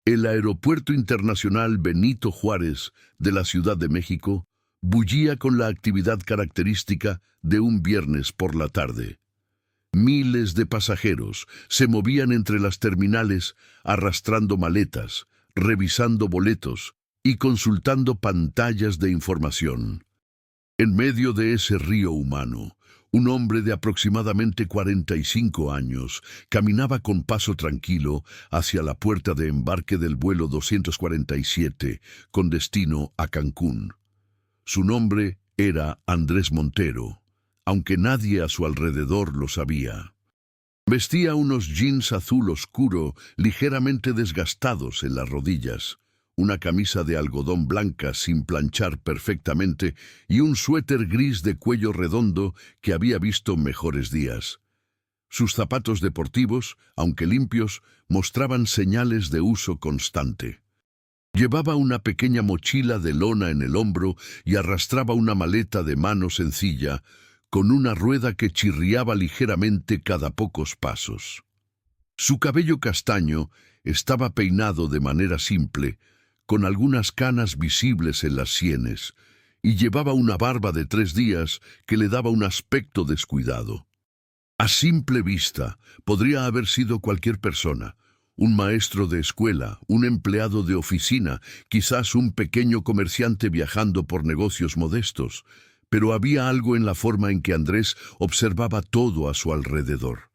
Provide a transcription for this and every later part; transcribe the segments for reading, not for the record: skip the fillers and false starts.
El Aeropuerto Internacional Benito Juárez de la Ciudad de México bullía con la actividad característica de un viernes por la tarde. Miles de pasajeros se movían entre las terminales arrastrando maletas, revisando boletos y consultando pantallas de información. En medio de ese río humano, un hombre de aproximadamente 45 años caminaba con paso tranquilo hacia la puerta de embarque del vuelo 247 con destino a Cancún. Su nombre era Andrés Montero, aunque nadie a su alrededor lo sabía. Vestía unos jeans azul oscuro ligeramente desgastados en las rodillas, una camisa de algodón blanca sin planchar perfectamente y un suéter gris de cuello redondo que había visto mejores días. Sus zapatos deportivos, aunque limpios, mostraban señales de uso constante. Llevaba una pequeña mochila de lona en el hombro y arrastraba una maleta de mano sencilla, con una rueda que chirriaba ligeramente cada pocos pasos. Su cabello castaño estaba peinado de manera simple, con algunas canas visibles en las sienes, y llevaba una barba de 3 días que le daba un aspecto descuidado. A simple vista, podría haber sido cualquier persona, un maestro de escuela, un empleado de oficina, quizás un pequeño comerciante viajando por negocios modestos, pero había algo en la forma en que Andrés observaba todo a su alrededor.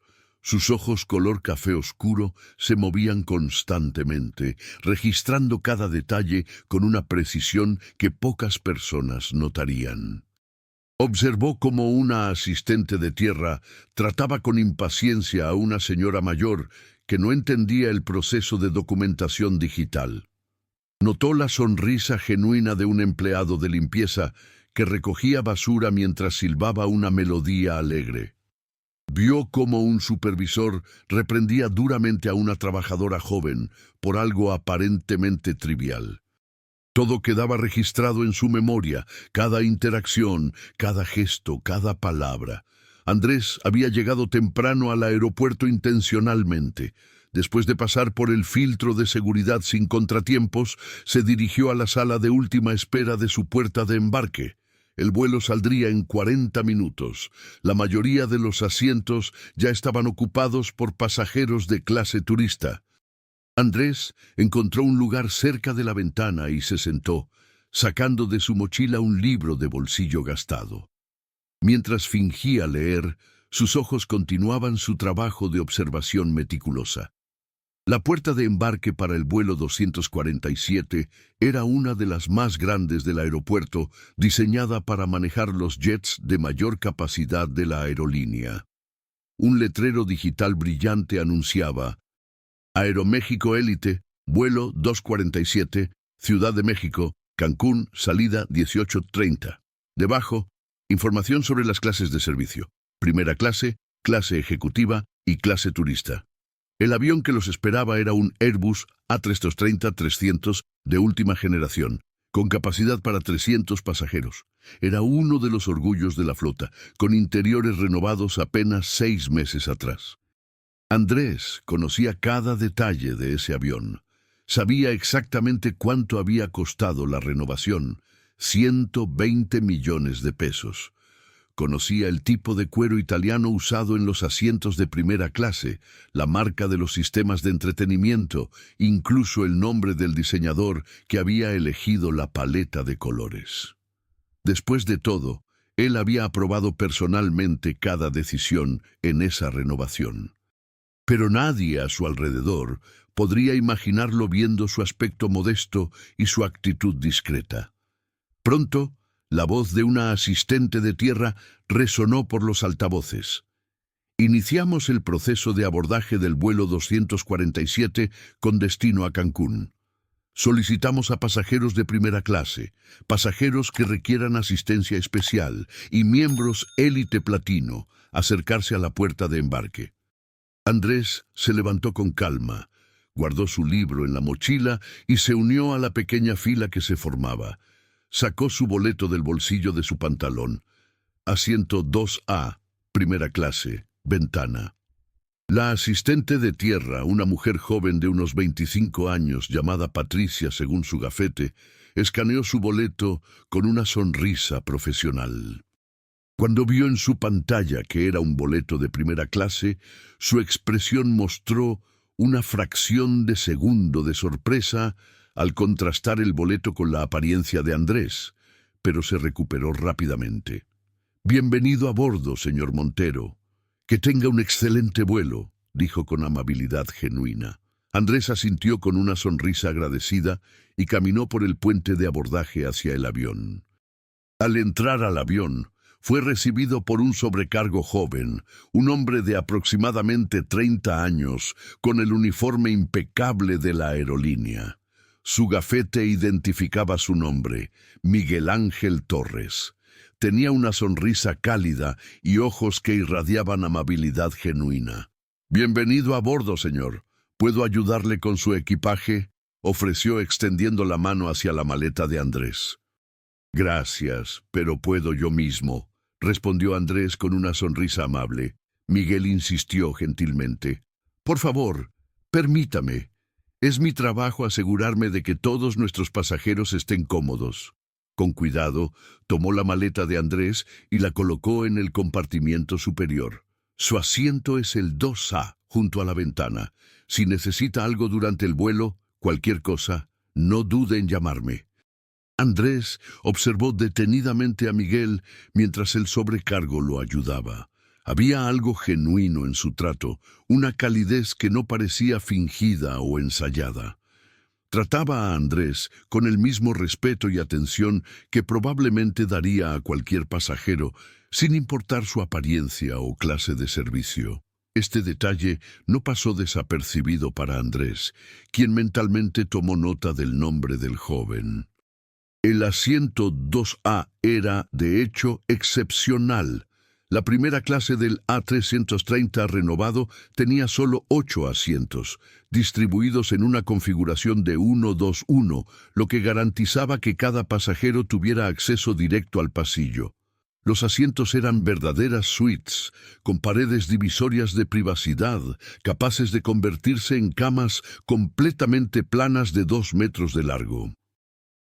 Sus ojos color café oscuro se movían constantemente, registrando cada detalle con una precisión que pocas personas notarían. Observó cómo una asistente de tierra trataba con impaciencia a una señora mayor que no entendía el proceso de documentación digital. Notó la sonrisa genuina de un empleado de limpieza que recogía basura mientras silbaba una melodía alegre. Vio cómo un supervisor reprendía duramente a una trabajadora joven por algo aparentemente trivial. Todo quedaba registrado en su memoria, cada interacción, cada gesto, cada palabra. Andrés había llegado temprano al aeropuerto intencionalmente. Después de pasar por el filtro de seguridad sin contratiempos, se dirigió a la sala de última espera de su puerta de embarque. El vuelo saldría en 40 minutos. La mayoría de los asientos ya estaban ocupados por pasajeros de clase turista. Andrés encontró un lugar cerca de la ventana y se sentó, sacando de su mochila un libro de bolsillo gastado. Mientras fingía leer, sus ojos continuaban su trabajo de observación meticulosa. La puerta de embarque para el vuelo 247 era una de las más grandes del aeropuerto, diseñada para manejar los jets de mayor capacidad de la aerolínea. Un letrero digital brillante anunciaba: Aeroméxico Élite, vuelo 247, Ciudad de México, Cancún, salida 18:30. Debajo, información sobre las clases de servicio: primera clase, clase ejecutiva y clase turista. El avión que los esperaba era un Airbus A330-300 de última generación, con capacidad para 300 pasajeros. Era uno de los orgullos de la flota, con interiores renovados apenas 6 meses atrás. Andrés conocía cada detalle de ese avión. Sabía exactamente cuánto había costado la renovación: 120 millones de pesos. Conocía el tipo de cuero italiano usado en los asientos de primera clase, la marca de los sistemas de entretenimiento, incluso el nombre del diseñador que había elegido la paleta de colores. Después de todo, él había aprobado personalmente cada decisión en esa renovación. Pero nadie a su alrededor podría imaginarlo viendo su aspecto modesto y su actitud discreta. Pronto, la voz de una asistente de tierra resonó por los altavoces. Iniciamos el proceso de abordaje del vuelo 247 con destino a Cancún. Solicitamos a pasajeros de primera clase, pasajeros que requieran asistencia especial y miembros élite platino acercarse a la puerta de embarque. Andrés se levantó con calma, guardó su libro en la mochila y se unió a la pequeña fila que se formaba. Sacó su boleto del bolsillo de su pantalón. Asiento 2A, primera clase, ventana. La asistente de tierra, una mujer joven de unos 25 años, llamada Patricia según su gafete, escaneó su boleto con una sonrisa profesional. Cuando vio en su pantalla que era un boleto de primera clase, su expresión mostró una fracción de segundo de sorpresa al contrastar el boleto con la apariencia de Andrés, pero se recuperó rápidamente. «Bienvenido a bordo, señor Montero. Que tenga un excelente vuelo», dijo con amabilidad genuina. Andrés asintió con una sonrisa agradecida y caminó por el puente de abordaje hacia el avión. Al entrar al avión, fue recibido por un sobrecargo joven, un hombre de aproximadamente 30 años, con el uniforme impecable de la aerolínea. Su gafete identificaba su nombre, Miguel Ángel Torres. Tenía una sonrisa cálida y ojos que irradiaban amabilidad genuina. «Bienvenido a bordo, señor. ¿Puedo ayudarle con su equipaje?», ofreció extendiendo la mano hacia la maleta de Andrés. «Gracias, pero puedo yo mismo», respondió Andrés con una sonrisa amable. Miguel insistió gentilmente. «Por favor, permítame. Es mi trabajo asegurarme de que todos nuestros pasajeros estén cómodos». Con cuidado, tomó la maleta de Andrés y la colocó en el compartimiento superior. «Su asiento es el 2A, junto a la ventana. Si necesita algo durante el vuelo, cualquier cosa, no dude en llamarme». Andrés observó detenidamente a Miguel mientras el sobrecargo lo ayudaba. Había algo genuino en su trato, una calidez que no parecía fingida o ensayada. Trataba a Andrés con el mismo respeto y atención que probablemente daría a cualquier pasajero, sin importar su apariencia o clase de servicio. Este detalle no pasó desapercibido para Andrés, quien mentalmente tomó nota del nombre del joven. El asiento 2A era, de hecho, excepcional. La primera clase del A330 renovado tenía solo 8 asientos, distribuidos en una configuración de 1-2-1, lo que garantizaba que cada pasajero tuviera acceso directo al pasillo. Los asientos eran verdaderas suites, con paredes divisorias de privacidad, capaces de convertirse en camas completamente planas de 2 metros de largo.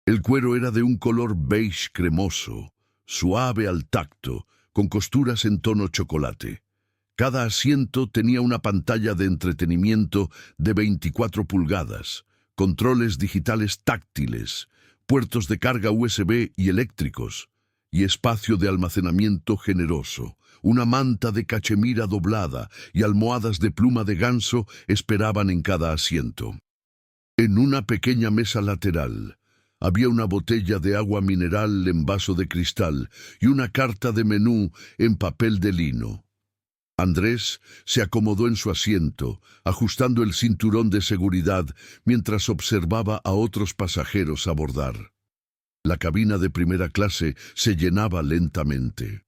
El cuero era de un color beige cremoso, suave al tacto, con costuras en tono chocolate. Cada asiento tenía una pantalla de entretenimiento de 24 pulgadas, controles digitales táctiles, puertos de carga USB y eléctricos, y espacio de almacenamiento generoso. Una manta de cachemira doblada y almohadas de pluma de ganso esperaban en cada asiento. En una pequeña mesa lateral, había una botella de agua mineral en vaso de cristal y una carta de menú en papel de lino. Andrés se acomodó en su asiento, ajustando el cinturón de seguridad mientras observaba a otros pasajeros abordar. La cabina de primera clase se llenaba lentamente.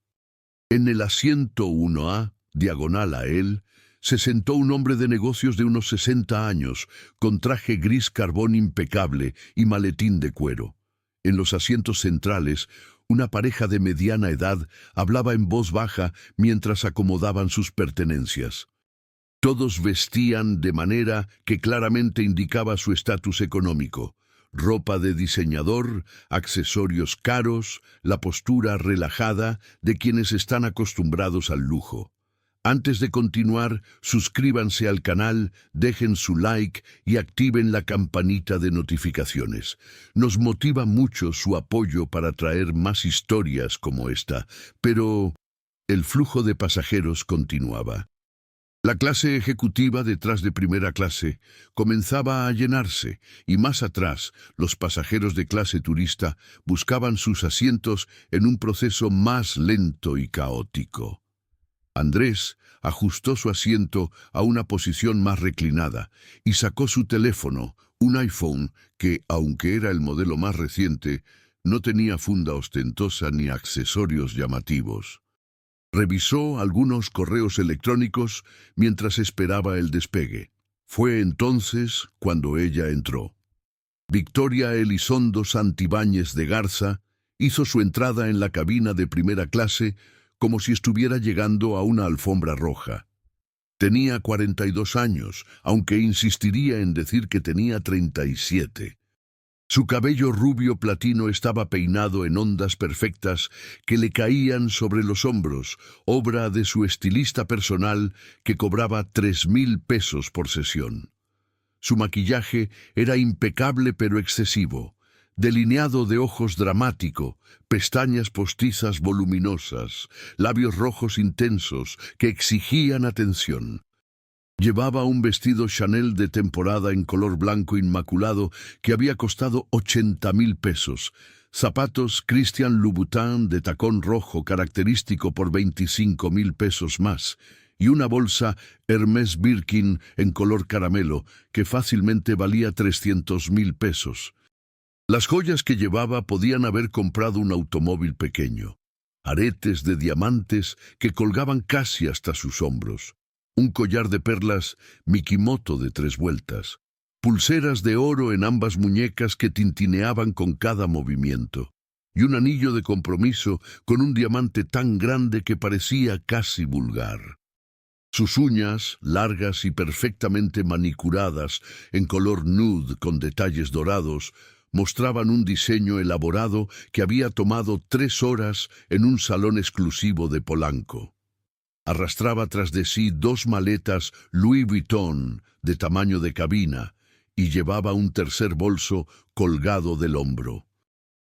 En el asiento 1A, diagonal a él, se sentó un hombre de negocios de unos 60 años, con traje gris carbón impecable y maletín de cuero. En los asientos centrales, una pareja de mediana edad hablaba en voz baja mientras acomodaban sus pertenencias. Todos vestían de manera que claramente indicaba su estatus económico. Ropa de diseñador, accesorios caros, la postura relajada de quienes están acostumbrados al lujo. Antes de continuar, suscríbanse al canal, dejen su like y activen la campanita de notificaciones. Nos motiva mucho su apoyo para traer más historias como esta, pero el flujo de pasajeros continuaba. La clase ejecutiva detrás de primera clase comenzaba a llenarse y más atrás los pasajeros de clase turista buscaban sus asientos en un proceso más lento y caótico. Andrés ajustó su asiento a una posición más reclinada y sacó su teléfono, un iPhone que, aunque era el modelo más reciente, no tenía funda ostentosa ni accesorios llamativos. Revisó algunos correos electrónicos mientras esperaba el despegue. Fue entonces cuando ella entró. Victoria Elizondo Santibáñez de Garza hizo su entrada en la cabina de primera clase como si estuviera llegando a una alfombra roja. Tenía 42 años, aunque insistiría en decir que tenía 37. Su cabello rubio platino estaba peinado en ondas perfectas que le caían sobre los hombros, obra de su estilista personal que cobraba 3,000 pesos por sesión. Su maquillaje era impecable pero excesivo, delineado de ojos dramático, pestañas postizas voluminosas, labios rojos intensos que exigían atención. Llevaba un vestido Chanel de temporada en color blanco inmaculado que había costado 80,000 pesos, zapatos Christian Louboutin de tacón rojo característico por 25,000 pesos más, y una bolsa Hermès Birkin en color caramelo que fácilmente valía 300,000 pesos. Las joyas que llevaba podían haber comprado un automóvil pequeño. Aretes de diamantes que colgaban casi hasta sus hombros. Un collar de perlas Mikimoto de 3 vueltas. Pulseras de oro en ambas muñecas que tintineaban con cada movimiento. Y un anillo de compromiso con un diamante tan grande que parecía casi vulgar. Sus uñas, largas y perfectamente manicuradas, en color nude con detalles dorados, mostraban un diseño elaborado que había tomado 3 horas en un salón exclusivo de Polanco. Arrastraba tras de sí 2 maletas Louis Vuitton de tamaño de cabina y llevaba un tercer bolso colgado del hombro.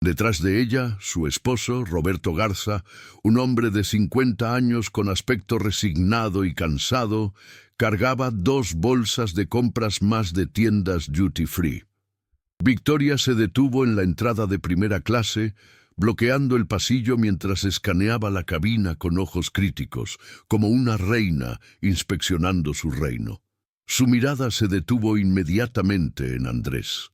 Detrás de ella, su esposo, Roberto Garza, un hombre de 50 años con aspecto resignado y cansado, cargaba 2 bolsas de compras más de tiendas duty free. Victoria se detuvo en la entrada de primera clase, bloqueando el pasillo mientras escaneaba la cabina con ojos críticos, como una reina inspeccionando su reino. Su mirada se detuvo inmediatamente en Andrés.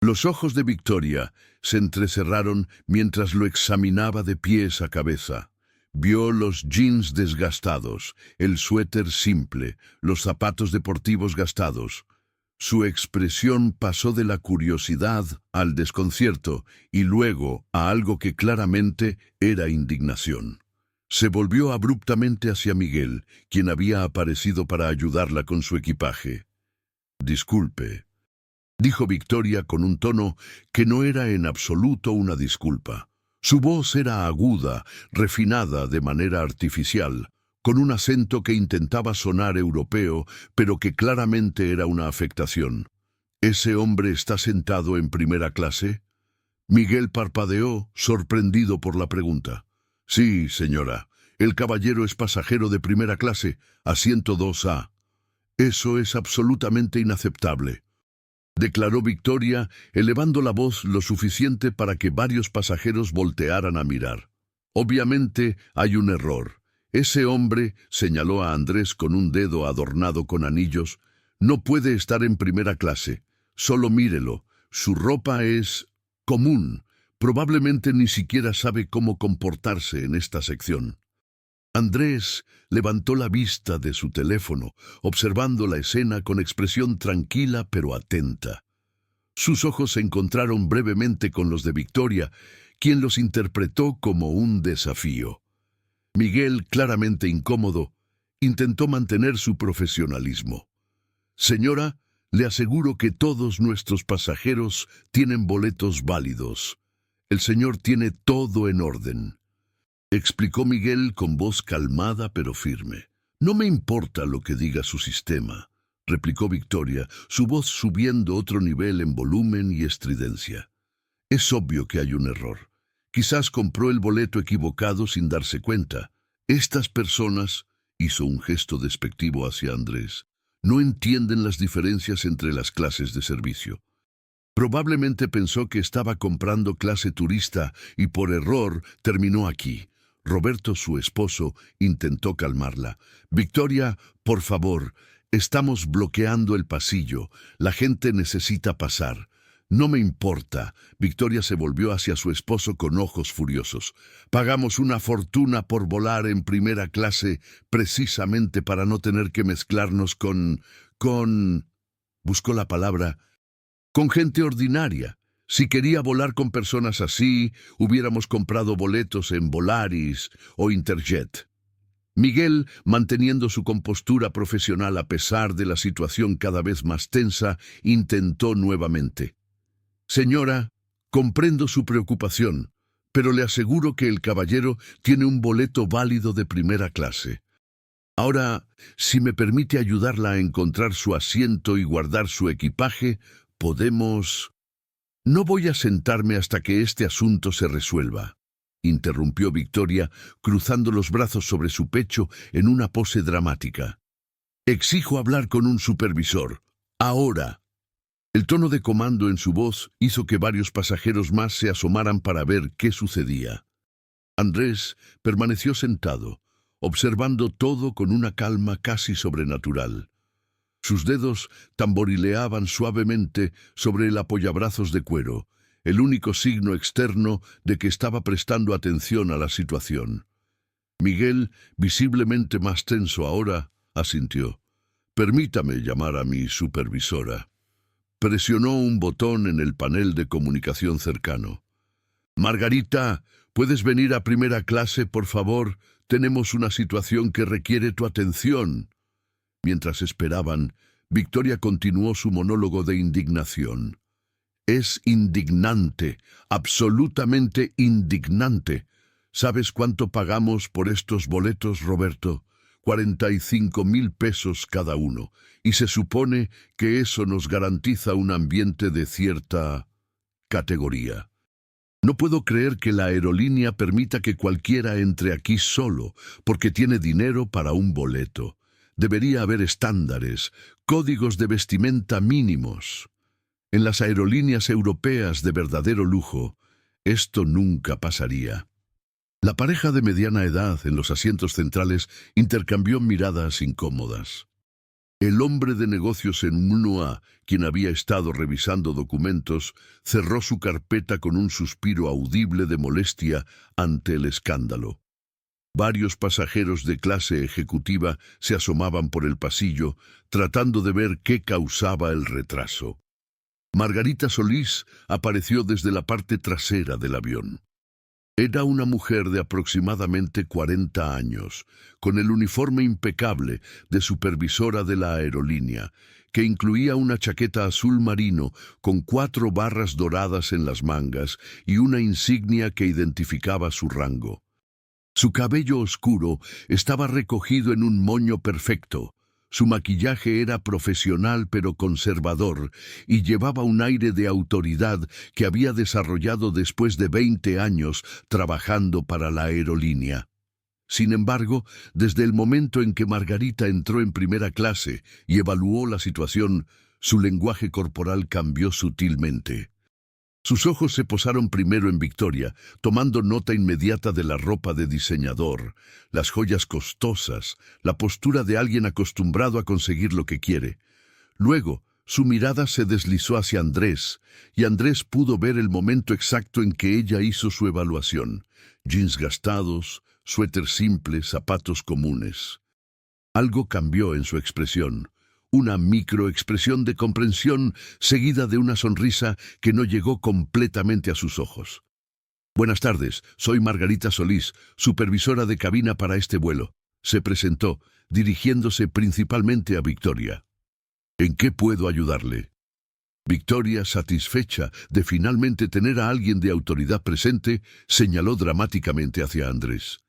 Los ojos de Victoria se entrecerraron mientras lo examinaba de pies a cabeza. Vio los jeans desgastados, el suéter simple, los zapatos deportivos gastados. Su expresión pasó de la curiosidad al desconcierto y luego a algo que claramente era indignación. Se volvió abruptamente hacia Miguel, quien había aparecido para ayudarla con su equipaje. «Disculpe», dijo Victoria con un tono que no era en absoluto una disculpa. Su voz era aguda, refinada de manera artificial, con un acento que intentaba sonar europeo, pero que claramente era una afectación. ¿Ese hombre está sentado en primera clase? Miguel parpadeó, sorprendido por la pregunta. Sí, señora. El caballero es pasajero de primera clase, asiento 2A. Eso es absolutamente inaceptable, declaró Victoria, elevando la voz lo suficiente para que varios pasajeros voltearan a mirar. Obviamente hay un error. Ese hombre, señaló a Andrés con un dedo adornado con anillos, no puede estar en primera clase. Solo mírelo. Su ropa es común. Probablemente ni siquiera sabe cómo comportarse en esta sección. Andrés levantó la vista de su teléfono, observando la escena con expresión tranquila pero atenta. Sus ojos se encontraron brevemente con los de Victoria, quien los interpretó como un desafío. Miguel, claramente incómodo, intentó mantener su profesionalismo. Señora, le aseguro que todos nuestros pasajeros tienen boletos válidos. El señor tiene todo en orden, explicó Miguel con voz calmada pero firme. No me importa lo que diga su sistema, replicó Victoria, su voz subiendo otro nivel en volumen y estridencia. Es obvio que hay un error. Quizás compró el boleto equivocado sin darse cuenta. Estas personas, hizo un gesto despectivo hacia Andrés, no entienden las diferencias entre las clases de servicio. Probablemente pensó que estaba comprando clase turista y por error terminó aquí. Roberto, su esposo, intentó calmarla. Victoria, por favor, estamos bloqueando el pasillo. La gente necesita pasar. No me importa. Victoria se volvió hacia su esposo con ojos furiosos. Pagamos una fortuna por volar en primera clase precisamente para no tener que mezclarnos con... buscó la palabra, con gente ordinaria. Si quería volar con personas así, hubiéramos comprado boletos en Volaris o Interjet. Miguel, manteniendo su compostura profesional a pesar de la situación cada vez más tensa, intentó nuevamente. Señora, comprendo su preocupación, pero le aseguro que el caballero tiene un boleto válido de primera clase. Ahora, si me permite ayudarla a encontrar su asiento y guardar su equipaje, podemos... No voy a sentarme hasta que este asunto se resuelva, interrumpió Victoria, cruzando los brazos sobre su pecho en una pose dramática. Exijo hablar con un supervisor. Ahora. El tono de comando en su voz hizo que varios pasajeros más se asomaran para ver qué sucedía. Andrés permaneció sentado, observando todo con una calma casi sobrenatural. Sus dedos tamborileaban suavemente sobre el apoyabrazos de cuero, el único signo externo de que estaba prestando atención a la situación. Miguel, visiblemente más tenso ahora, asintió. «Permítame llamar a mi supervisora». Presionó un botón en el panel de comunicación cercano. «Margarita, ¿puedes venir a primera clase, por favor? Tenemos una situación que requiere tu atención». Mientras esperaban, Victoria continuó su monólogo de indignación. «Es indignante, absolutamente indignante. ¿Sabes cuánto pagamos por estos boletos, Roberto? 45,000 pesos cada uno, y se supone que eso nos garantiza un ambiente de cierta categoría. No puedo creer que la aerolínea permita que cualquiera entre aquí solo, porque tiene dinero para un boleto. Debería haber estándares, códigos de vestimenta mínimos. En las aerolíneas europeas de verdadero lujo, esto nunca pasaría». La pareja de mediana edad en los asientos centrales intercambió miradas incómodas. El hombre de negocios en Munua, quien había estado revisando documentos, cerró su carpeta con un suspiro audible de molestia ante el escándalo. Varios pasajeros de clase ejecutiva se asomaban por el pasillo, tratando de ver qué causaba el retraso. Margarita Solís apareció desde la parte trasera del avión. Era una mujer de aproximadamente 40 años, con el uniforme impecable de supervisora de la aerolínea, que incluía una chaqueta azul marino con 4 barras doradas en las mangas y una insignia que identificaba su rango. Su cabello oscuro estaba recogido en un moño perfecto. Su maquillaje era profesional pero conservador y llevaba un aire de autoridad que había desarrollado después de 20 años trabajando para la aerolínea. Sin embargo, desde el momento en que Margarita entró en primera clase y evaluó la situación, su lenguaje corporal cambió sutilmente. Sus ojos se posaron primero en Victoria, tomando nota inmediata de la ropa de diseñador, las joyas costosas, la postura de alguien acostumbrado a conseguir lo que quiere. Luego, su mirada se deslizó hacia Andrés, y Andrés pudo ver el momento exacto en que ella hizo su evaluación. Jeans gastados, suéter simple, zapatos comunes. Algo cambió en su expresión. Una microexpresión de comprensión seguida de una sonrisa que no llegó completamente a sus ojos. «Buenas tardes, soy Margarita Solís, supervisora de cabina para este vuelo», se presentó, dirigiéndose principalmente a Victoria. «¿En qué puedo ayudarle?» Victoria, satisfecha de finalmente tener a alguien de autoridad presente, señaló dramáticamente hacia Andrés.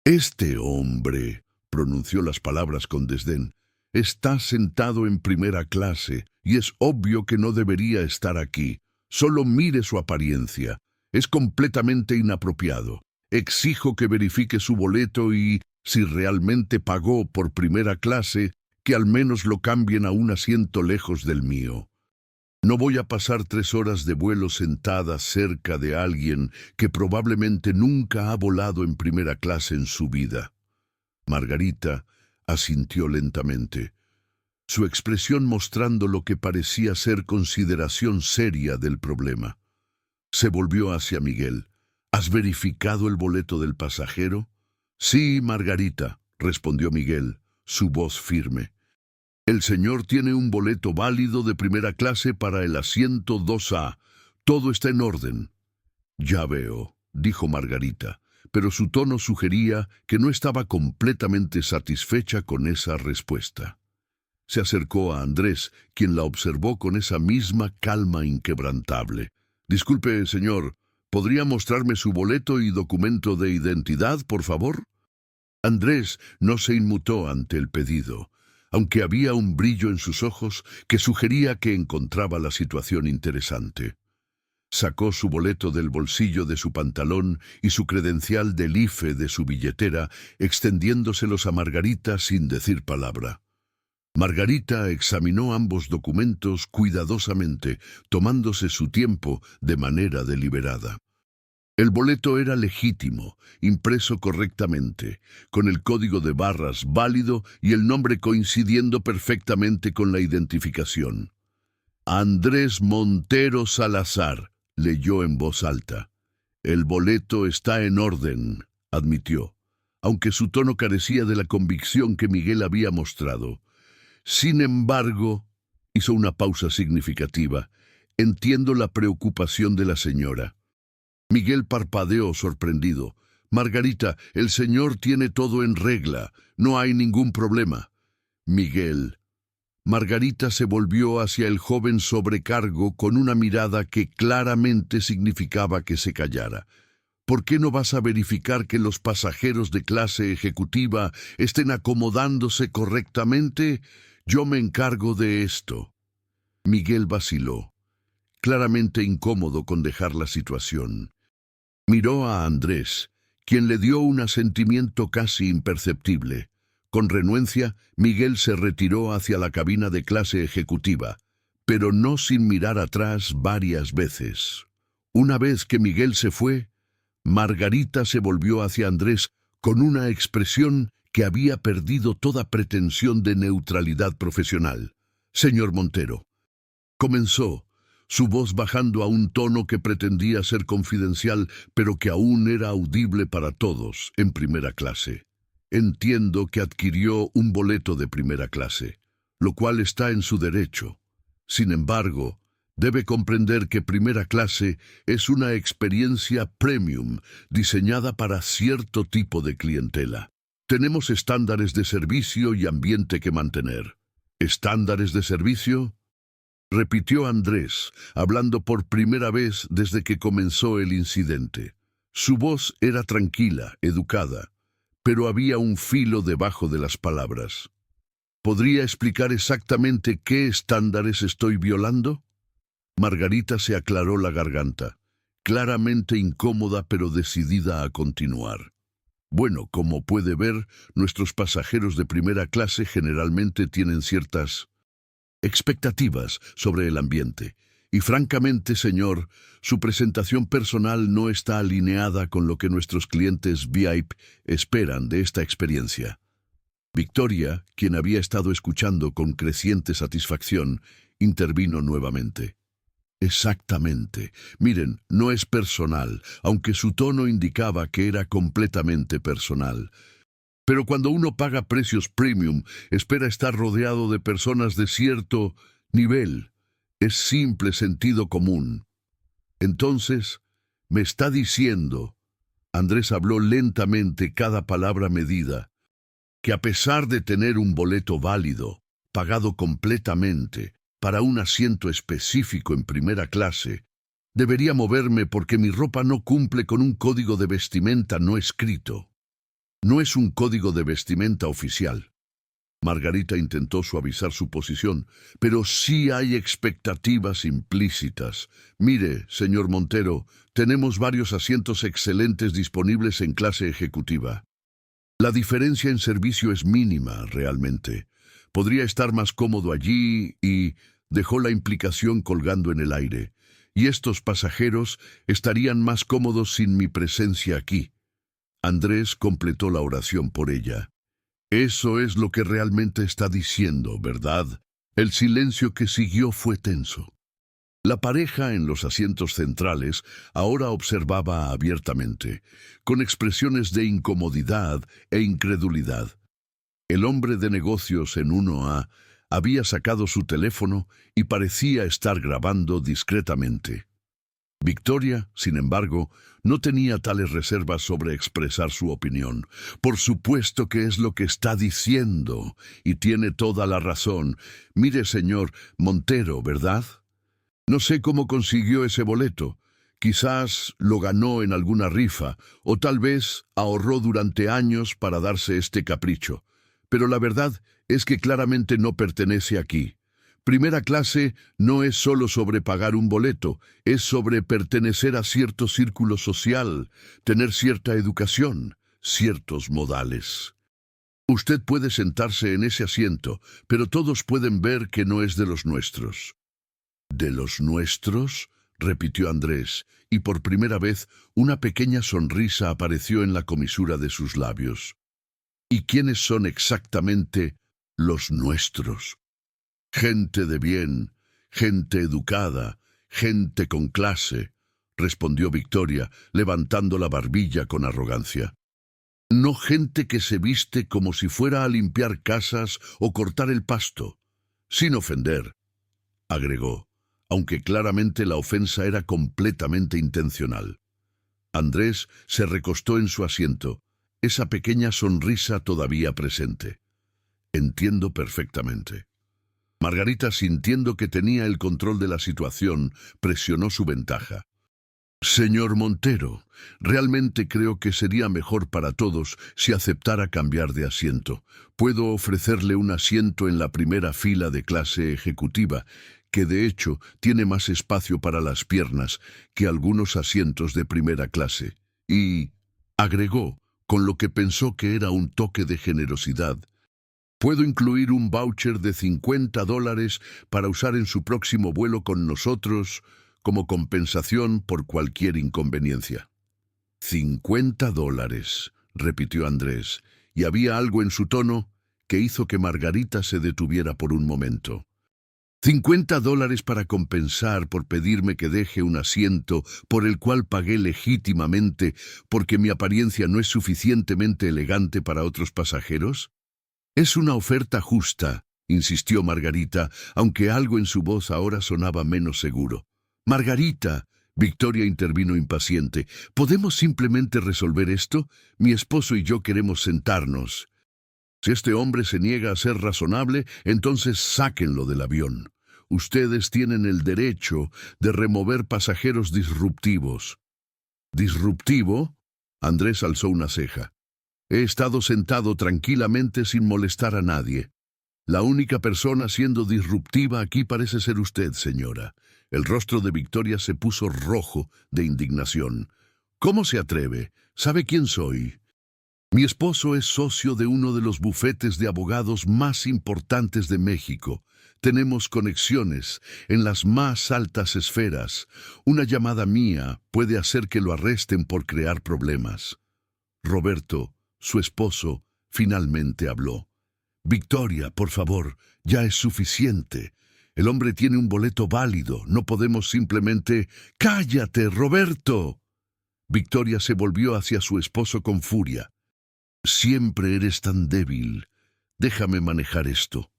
«Este hombre», pronunció las palabras con desdén, «está sentado en primera clase y es obvio que no debería estar aquí. Solo mire su apariencia. Es completamente inapropiado. Exijo que verifique su boleto y, si realmente pagó por primera clase, que al menos lo cambien a un asiento lejos del mío. No voy a pasar 3 horas de vuelo sentada cerca de alguien que probablemente nunca ha volado en primera clase en su vida». Margarita asintió lentamente, su expresión mostrando lo que parecía ser consideración seria del problema. Se volvió hacia Miguel. «¿Has verificado el boleto del pasajero?» «Sí, Margarita», respondió Miguel, su voz firme. «El señor tiene un boleto válido de primera clase para el asiento 2A. Todo está en orden». «Ya veo», dijo Margarita, pero su tono sugería que no estaba completamente satisfecha con esa respuesta. Se acercó a Andrés, quien la observó con esa misma calma inquebrantable. «Disculpe, señor, ¿podría mostrarme su boleto y documento de identidad, por favor?» Andrés no se inmutó ante el pedido, aunque había un brillo en sus ojos que sugería que encontraba la situación interesante. Sacó su boleto del bolsillo de su pantalón y su credencial del IFE de su billetera, extendiéndoselos a Margarita sin decir palabra. Margarita examinó ambos documentos cuidadosamente, tomándose su tiempo de manera deliberada. El boleto era legítimo, impreso correctamente, con el código de barras válido y el nombre coincidiendo perfectamente con la identificación. Andrés Montero Salazar, leyó en voz alta. «El boleto está en orden», admitió, aunque su tono carecía de la convicción que Miguel había mostrado. «Sin embargo», hizo una pausa significativa, «entiendo la preocupación de la señora». Miguel parpadeó sorprendido. «Margarita, el señor tiene todo en regla, no hay ningún problema». «Miguel». Margarita se volvió hacia el joven sobrecargo con una mirada que claramente significaba que se callara. «¿Por qué no vas a verificar que los pasajeros de clase ejecutiva estén acomodándose correctamente? Yo me encargo de esto». Miguel vaciló, claramente incómodo con dejar la situación. Miró a Andrés, quien le dio un asentimiento casi imperceptible. Con renuencia, Miguel se retiró hacia la cabina de clase ejecutiva, pero no sin mirar atrás varias veces. Una vez que Miguel se fue, Margarita se volvió hacia Andrés con una expresión que había perdido toda pretensión de neutralidad profesional. «Señor Montero», comenzó, su voz bajando a un tono que pretendía ser confidencial, pero que aún era audible para todos en primera clase. «Entiendo que adquirió un boleto de primera clase, lo cual está en su derecho. Sin embargo, debe comprender que primera clase es una experiencia premium diseñada para cierto tipo de clientela. Tenemos estándares de servicio y ambiente que mantener». «¿Estándares de servicio?», repitió Andrés, hablando por primera vez desde que comenzó el incidente. Su voz era tranquila, educada, pero había un filo debajo de las palabras. «¿Podría explicar exactamente qué estándares estoy violando?». Margarita se aclaró la garganta, claramente incómoda pero decidida a continuar. «Bueno, como puede ver, nuestros pasajeros de primera clase generalmente tienen ciertas expectativas sobre el ambiente. Y francamente, señor, su presentación personal no está alineada con lo que nuestros clientes VIP esperan de esta experiencia». Victoria, quien había estado escuchando con creciente satisfacción, intervino nuevamente. «Exactamente. Miren, no es personal, aunque su tono indicaba que era completamente personal. Pero cuando uno paga precios premium, espera estar rodeado de personas de cierto nivel. Es simple sentido común». «Entonces, me está diciendo», Andrés habló lentamente, cada palabra medida, «que a pesar de tener un boleto válido, pagado completamente, para un asiento específico en primera clase, debería moverme porque mi ropa no cumple con un código de vestimenta no escrito. No es un código de vestimenta oficial». Margarita intentó suavizar su posición, «pero sí hay expectativas implícitas. Mire, señor Montero, tenemos varios asientos excelentes disponibles en clase ejecutiva. La diferencia en servicio es mínima, realmente. Podría estar más cómodo allí y...» dejó la implicación colgando en el aire. «Y estos pasajeros estarían más cómodos sin mi presencia aquí». Andrés completó la oración por ella. «Eso es lo que realmente está diciendo, ¿verdad?». El silencio que siguió fue tenso. La pareja en los asientos centrales ahora observaba abiertamente, con expresiones de incomodidad e incredulidad. El hombre de negocios en 1A había sacado su teléfono y parecía estar grabando discretamente. Victoria, sin embargo, no tenía tales reservas sobre expresar su opinión. Por supuesto que es lo que está diciendo, y tiene toda la razón. Mire, señor Montero, ¿verdad? No sé cómo consiguió ese boleto. Quizás lo ganó en alguna rifa, o tal vez ahorró durante años para darse este capricho. Pero la verdad es que claramente no pertenece aquí. Primera clase no es solo sobre pagar un boleto, es sobre pertenecer a cierto círculo social, tener cierta educación, ciertos modales. Usted puede sentarse en ese asiento, pero todos pueden ver que no es de los nuestros. ¿De los nuestros?, repitió Andrés, y por primera vez una pequeña sonrisa apareció en la comisura de sus labios. ¿Y quiénes son exactamente los nuestros? Gente de bien, gente educada, gente con clase, respondió Victoria, levantando la barbilla con arrogancia. No gente que se viste como si fuera a limpiar casas o cortar el pasto. Sin ofender, agregó, aunque claramente la ofensa era completamente intencional. Andrés se recostó en su asiento, esa pequeña sonrisa todavía presente. Entiendo perfectamente. Margarita, sintiendo que tenía el control de la situación, presionó su ventaja. Señor Montero, realmente creo que sería mejor para todos si aceptara cambiar de asiento. Puedo ofrecerle un asiento en la primera fila de clase ejecutiva, que de hecho tiene más espacio para las piernas que algunos asientos de primera clase. Y, agregó, con lo que pensó que era un toque de generosidad, puedo incluir un voucher de $50 para usar en su próximo vuelo con nosotros como compensación por cualquier inconveniencia. $50, repitió Andrés, y había algo en su tono que hizo que Margarita se detuviera por un momento. $50 para compensar por pedirme que deje un asiento por el cual pagué legítimamente porque mi apariencia no es suficientemente elegante para otros pasajeros. Es una oferta justa, insistió Margarita, aunque algo en su voz ahora sonaba menos seguro. Margarita, Victoria intervino impaciente, ¿podemos simplemente resolver esto? Mi esposo y yo queremos sentarnos. Si este hombre se niega a ser razonable, entonces sáquenlo del avión. Ustedes tienen el derecho de remover pasajeros disruptivos. ¿Disruptivo? Andrés alzó una ceja. He estado sentado tranquilamente sin molestar a nadie. La única persona siendo disruptiva aquí parece ser usted, señora. El rostro de Victoria se puso rojo de indignación. ¿Cómo se atreve? ¿Sabe quién soy? Mi esposo es socio de uno de los bufetes de abogados más importantes de México. Tenemos conexiones en las más altas esferas. Una llamada mía puede hacer que lo arresten por crear problemas. Roberto, su esposo, finalmente habló. Victoria, por favor, ya es suficiente. El hombre tiene un boleto válido. No podemos simplemente... ¡Cállate, Roberto! Victoria se volvió hacia su esposo con furia. Siempre eres tan débil. Déjame manejar esto.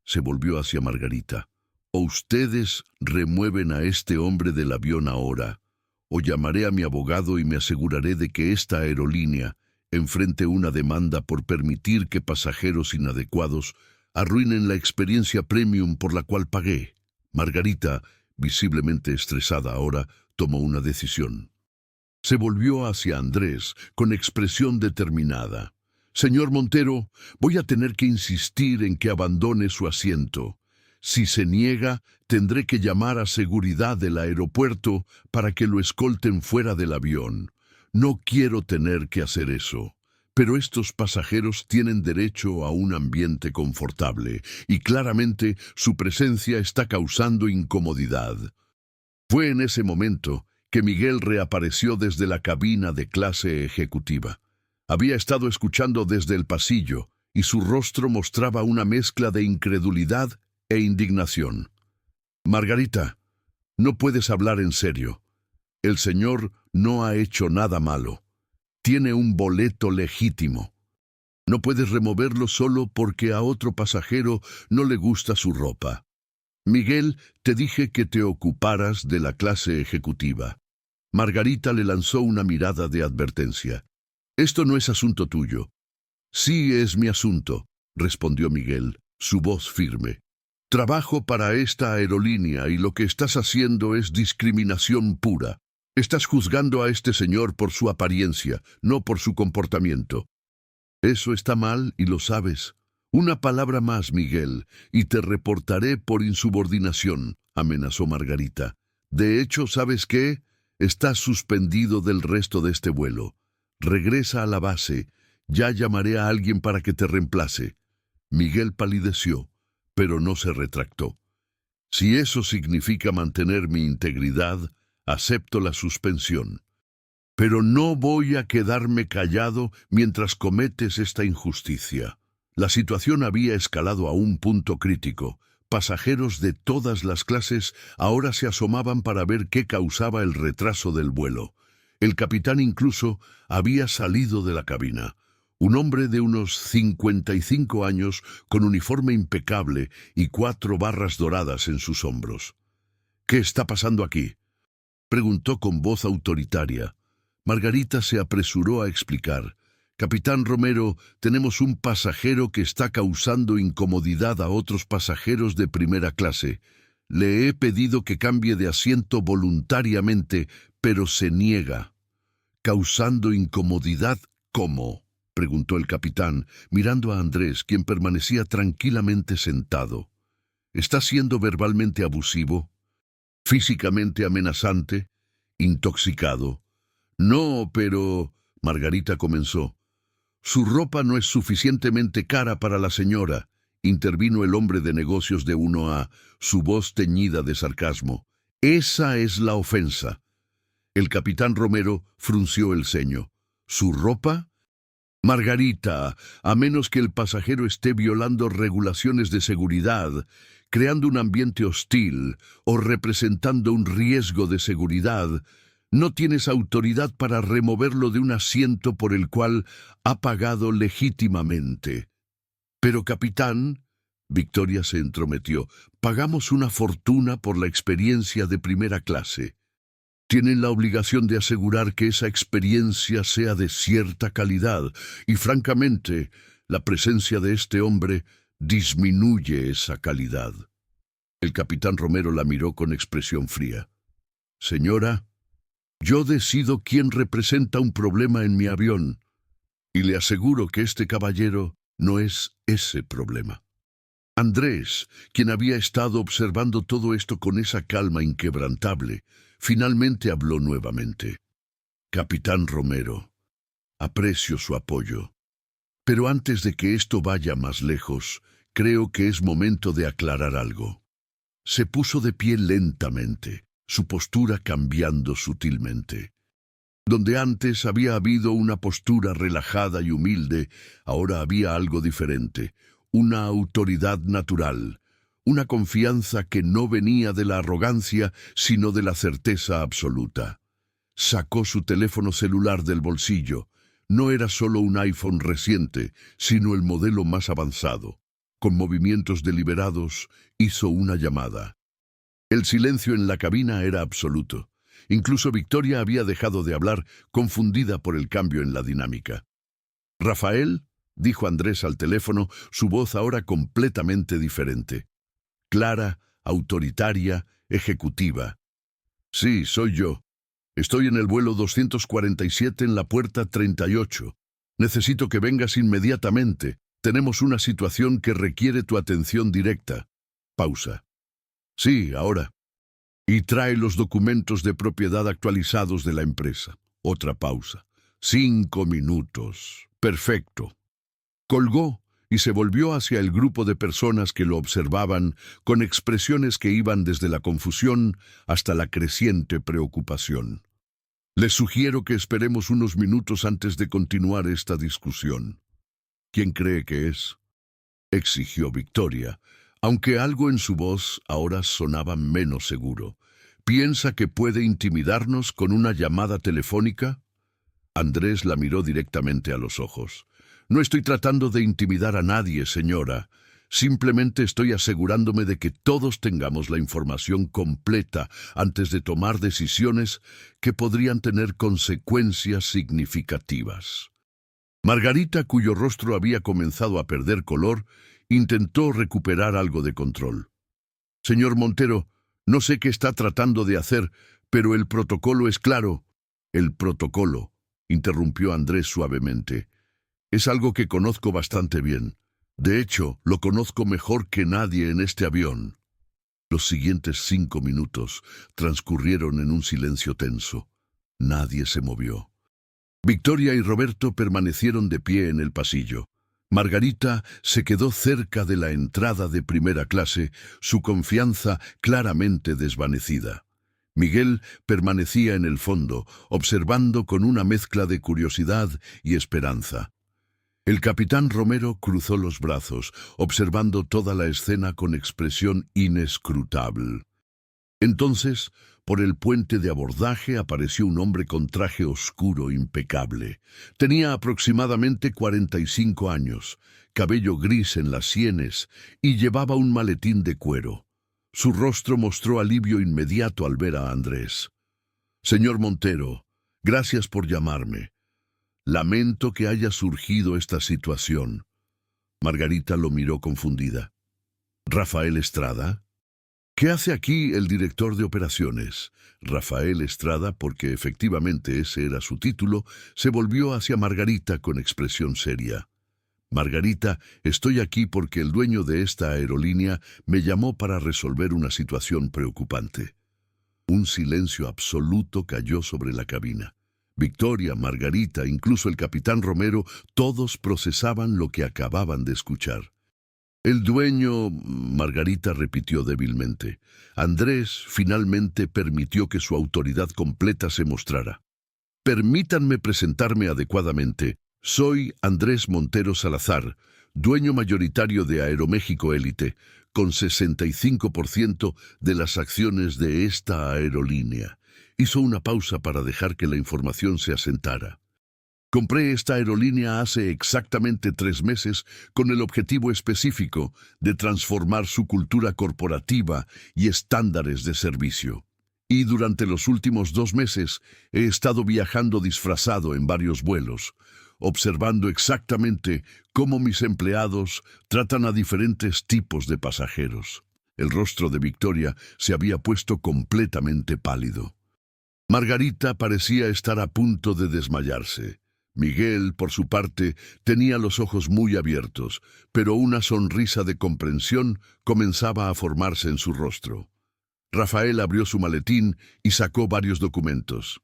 Se volvió hacia Margarita. O ustedes remueven a este hombre del avión ahora, o llamaré a mi abogado y me aseguraré de que esta aerolínea enfrente una demanda por permitir que pasajeros inadecuados arruinen la experiencia premium por la cual pagué. Margarita, visiblemente estresada ahora, tomó una decisión. Se volvió hacia Andrés con expresión determinada. Señor Montero, voy a tener que insistir en que abandone su asiento. Si se niega, tendré que llamar a seguridad del aeropuerto para que lo escolten fuera del avión. No quiero tener que hacer eso, pero estos pasajeros tienen derecho a un ambiente confortable y claramente su presencia está causando incomodidad. Fue en ese momento que Miguel reapareció desde la cabina de clase ejecutiva. Había estado escuchando desde el pasillo y su rostro mostraba una mezcla de incredulidad e indignación. Margarita, no puedes hablar en serio. El señor no ha hecho nada malo. Tiene un boleto legítimo. No puedes removerlo solo porque a otro pasajero no le gusta su ropa. Miguel, te dije que te ocuparas de la clase ejecutiva. Margarita le lanzó una mirada de advertencia. «Esto no es asunto tuyo». «Sí es mi asunto», respondió Miguel, su voz firme. «Trabajo para esta aerolínea y lo que estás haciendo es discriminación pura. Estás juzgando a este señor por su apariencia, no por su comportamiento. Eso está mal y lo sabes. Una palabra más, Miguel, y te reportaré por insubordinación», amenazó Margarita. «De hecho, ¿sabes qué? Estás suspendido del resto de este vuelo. Regresa a la base. Ya llamaré a alguien para que te reemplace». Miguel palideció, pero no se retractó. «Si eso significa mantener mi integridad, acepto la suspensión. Pero no voy a quedarme callado mientras cometes esta injusticia». La situación había escalado a un punto crítico. Pasajeros de todas las clases ahora se asomaban para ver qué causaba el retraso del vuelo. El capitán incluso había salido de la cabina. Un hombre de unos 55 años con uniforme impecable y 4 barras doradas en sus hombros. «¿Qué está pasando aquí?», preguntó con voz autoritaria. Margarita se apresuró a explicar. «Capitán Romero, tenemos un pasajero que está causando incomodidad a otros pasajeros de primera clase. Le he pedido que cambie de asiento voluntariamente, pero se niega». «¿Causando incomodidad cómo?», preguntó el capitán, mirando a Andrés, quien permanecía tranquilamente sentado. «¿Está siendo verbalmente abusivo? ¿Físicamente amenazante? ¿Intoxicado?» «No, pero...», Margarita comenzó. «Su ropa no es suficientemente cara para la señora», intervino el hombre de negocios de 1A, su voz teñida de sarcasmo. «Esa es la ofensa». El capitán Romero frunció el ceño. «¿Su ropa?». «Margarita, a menos que el pasajero esté violando regulaciones de seguridad, creando un ambiente hostil o representando un riesgo de seguridad, no tienes autoridad para removerlo de un asiento por el cual ha pagado legítimamente». «Pero, capitán», Victoria se entrometió, «pagamos una fortuna por la experiencia de primera clase. Tienen la obligación de asegurar que esa experiencia sea de cierta calidad, y francamente, la presencia de este hombre disminuye esa calidad». El capitán Romero la miró con expresión fría. «Señora, yo decido quién representa un problema en mi avión, y le aseguro que este caballero no es ese problema». Andrés, quien había estado observando todo esto con esa calma inquebrantable, finalmente habló nuevamente. «Capitán Romero, aprecio su apoyo. Pero antes de que esto vaya más lejos, creo que es momento de aclarar algo». Se puso de pie lentamente, su postura cambiando sutilmente. Donde antes había habido una postura relajada y humilde, ahora había algo diferente, una autoridad natural, una confianza que no venía de la arrogancia, sino de la certeza absoluta. Sacó su teléfono celular del bolsillo. No era solo un iPhone reciente, sino el modelo más avanzado. Con movimientos deliberados, hizo una llamada. El silencio en la cabina era absoluto. Incluso Victoria había dejado de hablar, confundida por el cambio en la dinámica. «Rafael», dijo Andrés al teléfono, su voz ahora completamente diferente. Clara, autoritaria, ejecutiva. «Sí, soy yo. Estoy en el vuelo 247 en la puerta 38. Necesito que vengas inmediatamente. Tenemos una situación que requiere tu atención directa». Pausa. «Sí, ahora. Y trae los documentos de propiedad actualizados de la empresa». Otra pausa. 5 minutos. Perfecto. Colgó y se volvió hacia el grupo de personas que lo observaban con expresiones que iban desde la confusión hasta la creciente preocupación. «Les sugiero que esperemos unos minutos antes de continuar esta discusión». «¿Quién cree que es?», exigió Victoria, aunque algo en su voz ahora sonaba menos seguro. «¿Piensa que puede intimidarnos con una llamada telefónica?». Andrés la miró directamente a los ojos. «No estoy tratando de intimidar a nadie, señora. Simplemente estoy asegurándome de que todos tengamos la información completa antes de tomar decisiones que podrían tener consecuencias significativas. Margarita, cuyo rostro había comenzado a perder color, intentó recuperar algo de control. Señor Montero, no sé qué está tratando de hacer, pero el protocolo es claro. El protocolo, interrumpió Andrés suavemente, es algo que conozco bastante bien. De hecho, lo conozco mejor que nadie en este avión. Los siguientes 5 minutos transcurrieron en un silencio tenso. Nadie se movió. Victoria y Roberto permanecieron de pie en el pasillo. Margarita se quedó cerca de la entrada de primera clase, su confianza claramente desvanecida. Miguel permanecía en el fondo, observando con una mezcla de curiosidad y esperanza. El capitán Romero cruzó los brazos, observando toda la escena con expresión inescrutable. Entonces, por el puente de abordaje apareció un hombre con traje oscuro impecable. Tenía aproximadamente 45 años, cabello gris en las sienes y llevaba un maletín de cuero. Su rostro mostró alivio inmediato al ver a Andrés. Señor Montero, gracias por llamarme. Lamento que haya surgido esta situación. Margarita lo miró confundida. ¿Rafael Estrada? ¿Qué hace aquí el director de operaciones? Rafael Estrada, porque efectivamente ese era su título, se volvió hacia Margarita con expresión seria. Margarita, estoy aquí porque el dueño de esta aerolínea me llamó para resolver una situación preocupante. Un silencio absoluto cayó sobre la cabina. Victoria, Margarita, incluso el capitán Romero, todos procesaban lo que acababan de escuchar. El dueño, Margarita repitió débilmente. Andrés finalmente permitió que su autoridad completa se mostrara. Permítanme presentarme adecuadamente. Soy Andrés Montero Salazar, dueño mayoritario de Aeroméxico Élite, con 65% de las acciones de esta aerolínea. Hizo una pausa para dejar que la información se asentara. Compré esta aerolínea hace exactamente 3 meses con el objetivo específico de transformar su cultura corporativa y estándares de servicio. Y durante los últimos 2 meses he estado viajando disfrazado en varios vuelos, observando exactamente cómo mis empleados tratan a diferentes tipos de pasajeros. El rostro de Victoria se había puesto completamente pálido. Margarita parecía estar a punto de desmayarse. Miguel, por su parte, tenía los ojos muy abiertos, pero una sonrisa de comprensión comenzaba a formarse en su rostro. Rafael abrió su maletín y sacó varios documentos.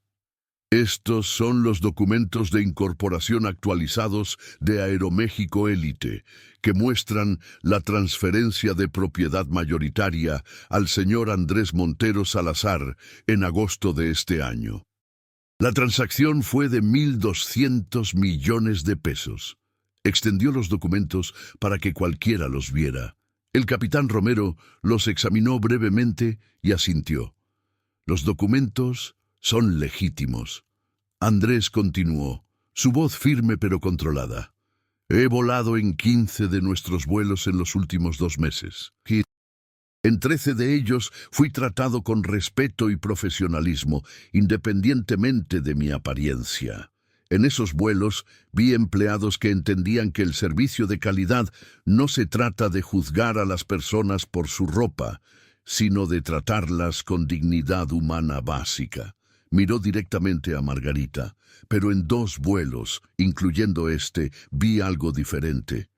Estos son los documentos de incorporación actualizados de Aeroméxico Élite, que muestran la transferencia de propiedad mayoritaria al señor Andrés Montero Salazar en agosto de este año. La transacción fue de 1.200 millones de pesos. Extendió los documentos para que cualquiera los viera. El capitán Romero los examinó brevemente y asintió. Los documentos son legítimos. Andrés continuó, su voz firme pero controlada. He volado en 15 de nuestros vuelos en los últimos 2 meses. En 13 de ellos fui tratado con respeto y profesionalismo, independientemente de mi apariencia. En esos vuelos vi empleados que entendían que el servicio de calidad no se trata de juzgar a las personas por su ropa, sino de tratarlas con dignidad humana básica. Miró directamente a Margarita, pero en 2 vuelos, incluyendo este, vi algo diferente.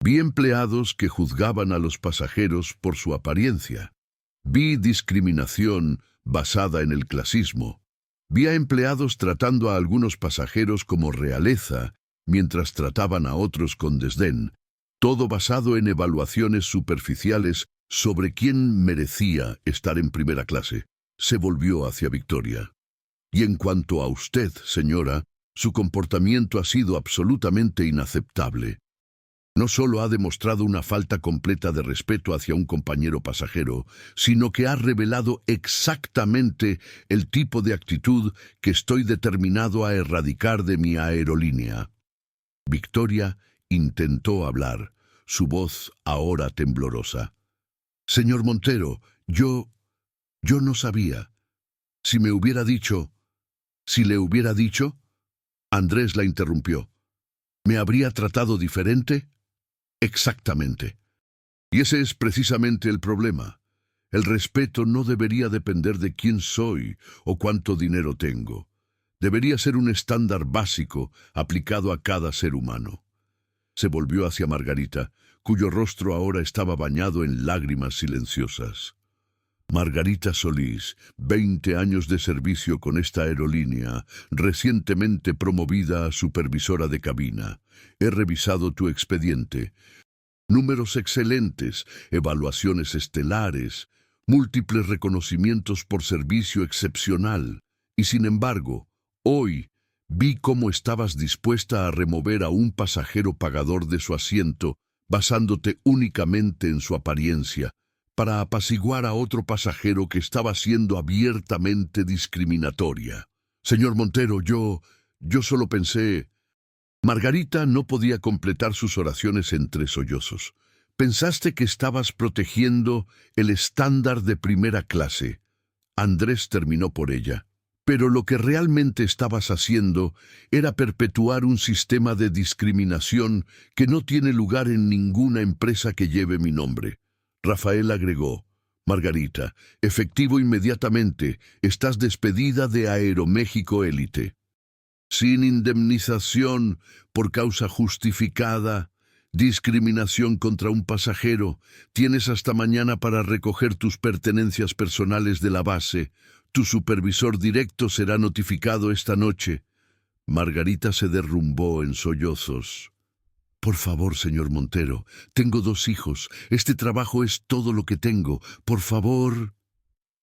Vi empleados que juzgaban a los pasajeros por su apariencia. Vi discriminación basada en el clasismo. Vi a empleados tratando a algunos pasajeros como realeza, mientras trataban a otros con desdén, todo basado en evaluaciones superficiales sobre quién merecía estar en primera clase. Se volvió hacia Victoria. Y en cuanto a usted, señora, su comportamiento ha sido absolutamente inaceptable. No solo ha demostrado una falta completa de respeto hacia un compañero pasajero, sino que ha revelado exactamente el tipo de actitud que estoy determinado a erradicar de mi aerolínea. Victoria intentó hablar. su voz ahora temblorosa. Señor Montero, yo no sabía. Si me hubiera dicho, si le hubiera dicho, Andrés la interrumpió. ¿Me habría tratado diferente? Exactamente. Y ese es precisamente el problema. El respeto no debería depender de quién soy o cuánto dinero tengo. Debería ser un estándar básico aplicado a cada ser humano. Se volvió hacia Margarita, cuyo rostro ahora estaba bañado en lágrimas silenciosas. Margarita Solís, 20 años de servicio con esta aerolínea, recientemente promovida a supervisora de cabina. He revisado tu expediente. Números excelentes, evaluaciones estelares, múltiples reconocimientos por servicio excepcional. Y sin embargo, hoy vi cómo estabas dispuesta a remover a un pasajero pagador de su asiento, basándote únicamente en su apariencia, para apaciguar a otro pasajero que estaba siendo abiertamente discriminatoria. Señor Montero, yo solo pensé... Margarita no podía completar sus oraciones entre sollozos. Pensaste que estabas protegiendo el estándar de primera clase. Andrés terminó por ella. Pero lo que realmente estabas haciendo era perpetuar un sistema de discriminación que no tiene lugar en ninguna empresa que lleve mi nombre. Rafael agregó: Margarita, efectivo inmediatamente, estás despedida de Aeroméxico Élite. Sin indemnización por causa justificada, discriminación contra un pasajero, tienes hasta mañana para recoger tus pertenencias personales de la base. Tu supervisor directo será notificado esta noche. Margarita se derrumbó en sollozos. Por favor, señor Montero, tengo 2 hijos. Este trabajo es todo lo que tengo. Por favor.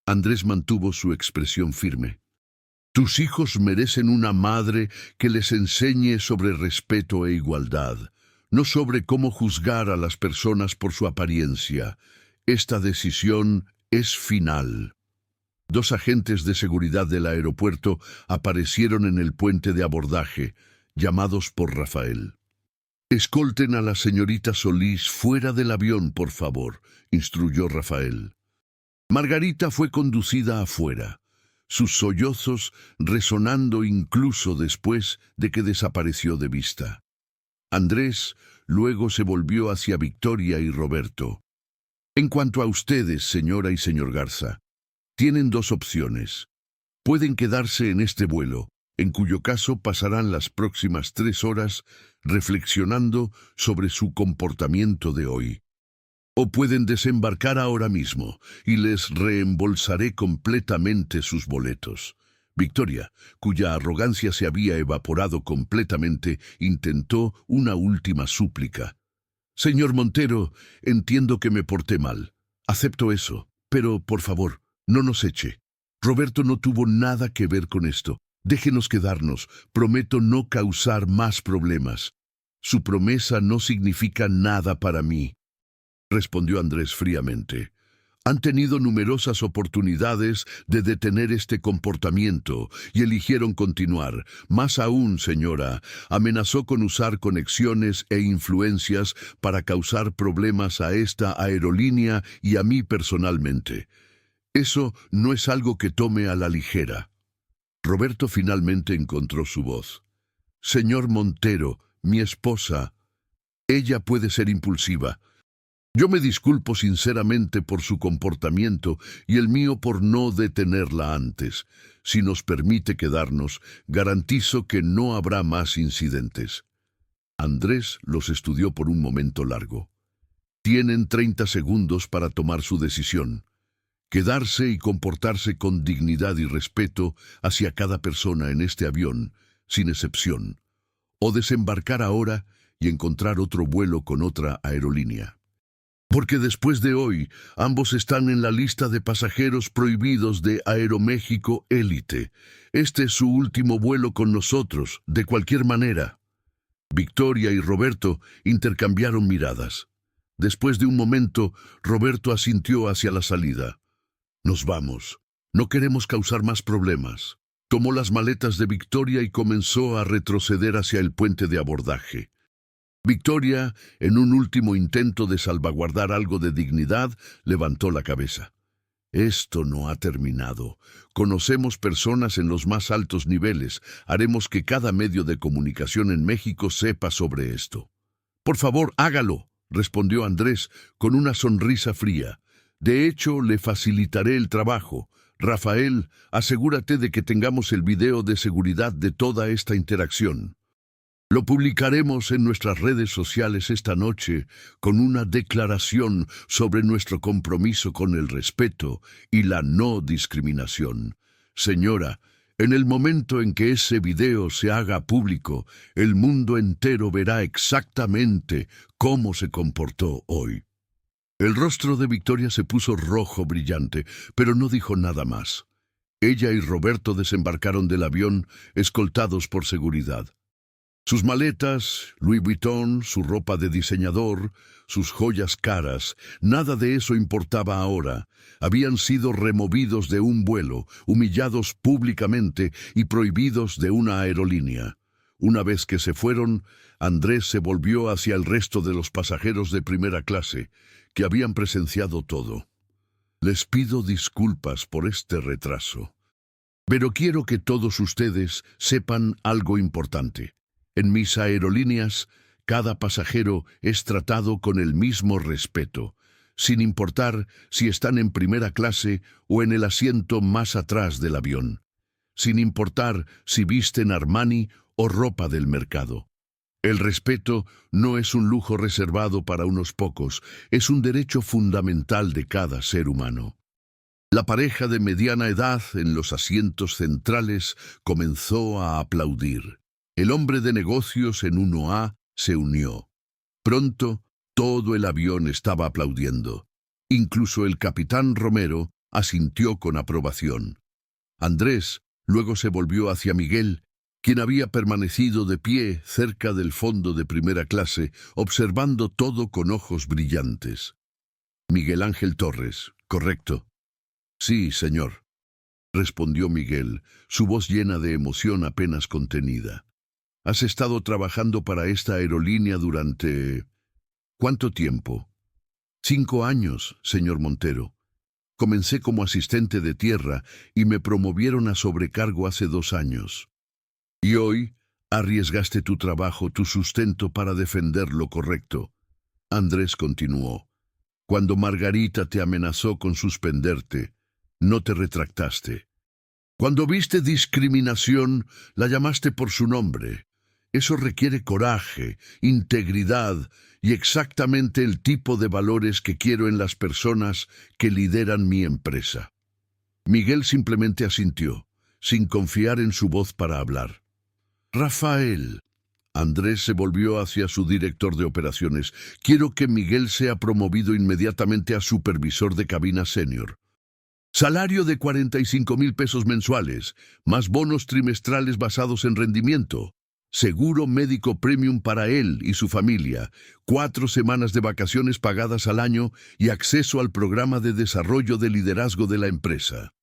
Andrés mantuvo su expresión firme. Tus hijos merecen una madre que les enseñe sobre respeto e igualdad, no sobre cómo juzgar a las personas por su apariencia. Esta decisión es final. 2 agentes de seguridad del aeropuerto aparecieron en el puente de abordaje, llamados por Rafael. Escolten a la señorita Solís fuera del avión, por favor, instruyó Rafael. Margarita fue conducida afuera, sus sollozos resonando incluso después de que desapareció de vista. Andrés luego se volvió hacia Victoria y Roberto. En cuanto a ustedes, señora y señor Garza, tienen 2 opciones. Pueden quedarse en este vuelo, en cuyo caso pasarán las próximas 3 horas reflexionando sobre su comportamiento de hoy. O pueden desembarcar ahora mismo y les reembolsaré completamente sus boletos. Victoria, cuya arrogancia se había evaporado completamente, intentó una última súplica. Señor Montero, entiendo que me porté mal. Acepto eso, pero, por favor, no nos eche. Roberto no tuvo nada que ver con esto. Déjenos quedarnos. Prometo no causar más problemas. Su promesa no significa nada para mí, respondió Andrés fríamente. Han tenido numerosas oportunidades de detener este comportamiento y eligieron continuar. Más aún, señora, amenazó con usar conexiones e influencias para causar problemas a esta aerolínea y a mí personalmente. Eso no es algo que tome a la ligera. Roberto finalmente encontró su voz. Señor Montero, mi esposa, ella puede ser impulsiva. Yo me disculpo sinceramente por su comportamiento y el mío por no detenerla antes. Si nos permite quedarnos, garantizo que no habrá más incidentes. Andrés los estudió por un momento largo. Tienen 30 segundos para tomar su decisión. Quedarse y comportarse con dignidad y respeto hacia cada persona en este avión, sin excepción. O desembarcar ahora y encontrar otro vuelo con otra aerolínea. Porque después de hoy, ambos están en la lista de pasajeros prohibidos de Aeroméxico Élite. Este es su último vuelo con nosotros, de cualquier manera. Victoria y Roberto intercambiaron miradas. Después de un momento, Roberto asintió hacia la salida. Nos vamos. No queremos causar más problemas. Tomó las maletas de Victoria y comenzó a retroceder hacia el puente de abordaje. Victoria, en un último intento de salvaguardar algo de dignidad, levantó la cabeza. Esto no ha terminado. Conocemos personas en los más altos niveles. Haremos que cada medio de comunicación en México sepa sobre esto. Por favor, hágalo, respondió Andrés con una sonrisa fría. De hecho, le facilitaré el trabajo. Rafael, asegúrate de que tengamos el video de seguridad de toda esta interacción. Lo publicaremos en nuestras redes sociales esta noche con una declaración sobre nuestro compromiso con el respeto y la no discriminación. Señora, en el momento en que ese video se haga público, el mundo entero verá exactamente cómo se comportó hoy. El rostro de Victoria se puso rojo brillante, pero no dijo nada más. Ella y Roberto desembarcaron del avión, escoltados por seguridad. Sus maletas, Louis Vuitton, su ropa de diseñador, sus joyas caras, nada de eso importaba ahora. Habían sido removidos de un vuelo, humillados públicamente y prohibidos de una aerolínea. Una vez que se fueron, Andrés se volvió hacia el resto de los pasajeros de primera clase, que habían presenciado todo. Les pido disculpas por este retraso, pero quiero que todos ustedes sepan algo importante. En mis aerolíneas, cada pasajero es tratado con el mismo respeto, sin importar si están en primera clase o en el asiento más atrás del avión, sin importar si visten Armani o ropa del mercado. El respeto no es un lujo reservado para unos pocos, es un derecho fundamental de cada ser humano. La pareja de mediana edad en los asientos centrales comenzó a aplaudir. El hombre de negocios en 1A se unió. Pronto, todo el avión estaba aplaudiendo. Incluso el capitán Romero asintió con aprobación. Andrés luego se volvió hacia Miguel, quien había permanecido de pie cerca del fondo de primera clase, observando todo con ojos brillantes. Miguel Ángel Torres, ¿correcto? Sí, señor, respondió Miguel, su voz llena de emoción apenas contenida. ¿Has estado trabajando para esta aerolínea durante... ¿cuánto tiempo? 5 años, señor Montero. Comencé como asistente de tierra y me promovieron a sobrecargo hace 2 años. Y hoy arriesgaste tu trabajo, tu sustento para defender lo correcto. Andrés continuó. Cuando Margarita te amenazó con suspenderte, no te retractaste. Cuando viste discriminación, la llamaste por su nombre. Eso requiere coraje, integridad y exactamente el tipo de valores que quiero en las personas que lideran mi empresa. Miguel simplemente asintió, sin confiar en su voz para hablar. Rafael. Andrés se volvió hacia su director de operaciones. Quiero que Miguel sea promovido inmediatamente a supervisor de cabina senior. Salario de 45,000 pesos mensuales, más bonos trimestrales basados en rendimiento. Seguro médico premium para él y su familia, 4 semanas de vacaciones pagadas al año y acceso al programa de desarrollo de liderazgo de la empresa.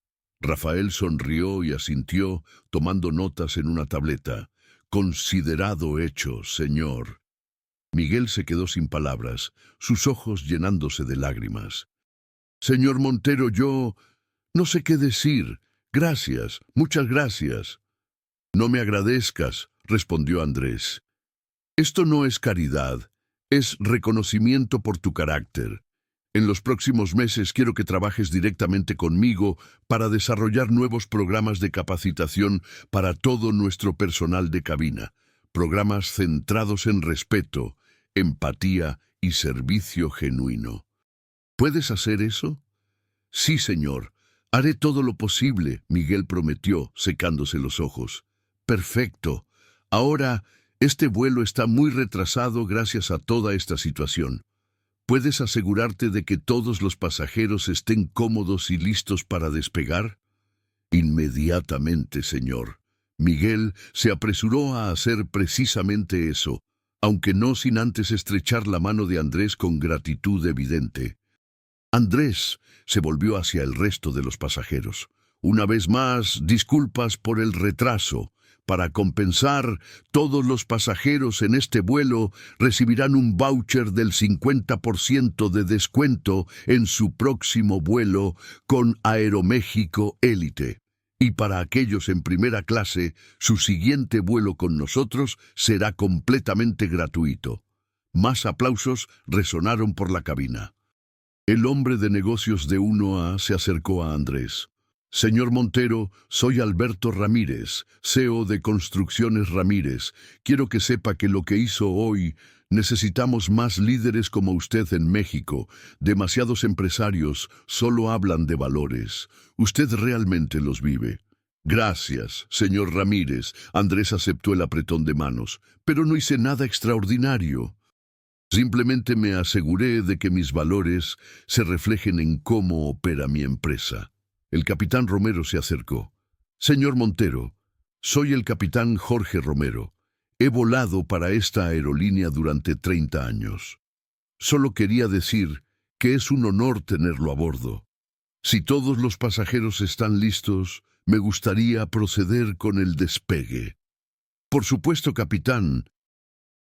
Rafael sonrió y asintió, tomando notas en una tableta. Considerado hecho, señor. Miguel se quedó sin palabras, sus ojos llenándose de lágrimas. Señor Montero, yo no sé qué decir. Gracias, muchas gracias. No me agradezcas, respondió Andrés. Esto no es caridad, es reconocimiento por tu carácter. En los próximos meses quiero que trabajes directamente conmigo para desarrollar nuevos programas de capacitación para todo nuestro personal de cabina, programas centrados en respeto, empatía y servicio genuino. ¿Puedes hacer eso? Sí, señor. Haré todo lo posible, Miguel prometió, secándose los ojos. Perfecto. Ahora, este vuelo está muy retrasado gracias a toda esta situación. ¿Puedes asegurarte de que todos los pasajeros estén cómodos y listos para despegar? Inmediatamente, señor. Miguel se apresuró a hacer precisamente eso, aunque no sin antes estrechar la mano de Andrés con gratitud evidente. Andrés se volvió hacia el resto de los pasajeros. Una vez más, disculpas por el retraso. Para compensar, todos los pasajeros en este vuelo recibirán un voucher del 50% de descuento en su próximo vuelo con Aeroméxico Élite. Y para aquellos en primera clase, su siguiente vuelo con nosotros será completamente gratuito. Más aplausos resonaron por la cabina. El hombre de negocios de 1A se acercó a Andrés. Señor Montero, soy Alberto Ramírez, CEO de Construcciones Ramírez. Quiero que sepa que lo que hizo hoy, necesitamos más líderes como usted en México. Demasiados empresarios solo hablan de valores. Usted realmente los vive. Gracias, señor Ramírez. Andrés aceptó el apretón de manos, pero no hice nada extraordinario. Simplemente me aseguré de que mis valores se reflejen en cómo opera mi empresa. El capitán Romero se acercó. Señor Montero, soy el capitán Jorge Romero. He volado para esta aerolínea durante 30 años. Solo quería decir que es un honor tenerlo a bordo. Si todos los pasajeros están listos, me gustaría proceder con el despegue. Por supuesto, capitán,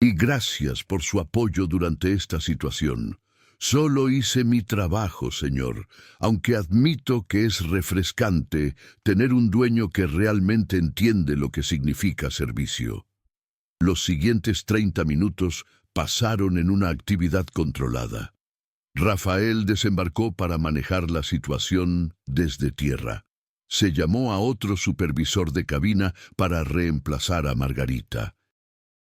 y gracias por su apoyo durante esta situación. Solo hice mi trabajo, señor, aunque admito que es refrescante tener un dueño que realmente entiende lo que significa servicio. Los siguientes 30 minutos pasaron en una actividad controlada. Rafael desembarcó para manejar la situación desde tierra. Se llamó a otro supervisor de cabina para reemplazar a Margarita.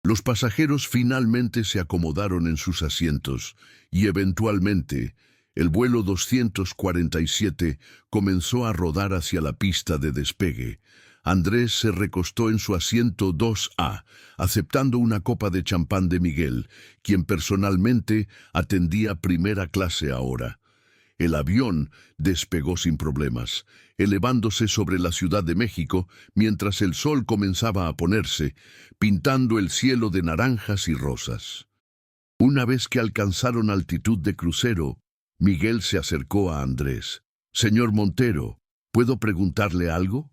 Los pasajeros finalmente se acomodaron en sus asientos y eventualmente el vuelo 247 comenzó a rodar hacia la pista de despegue. Andrés se recostó en su asiento 2A, aceptando una copa de champán de Miguel, quien personalmente atendía primera clase ahora. El avión despegó sin problemas, elevándose sobre la Ciudad de México mientras el sol comenzaba a ponerse, pintando el cielo de naranjas y rosas. Una vez que alcanzaron altitud de crucero, Miguel se acercó a Andrés. Señor Montero, ¿puedo preguntarle algo?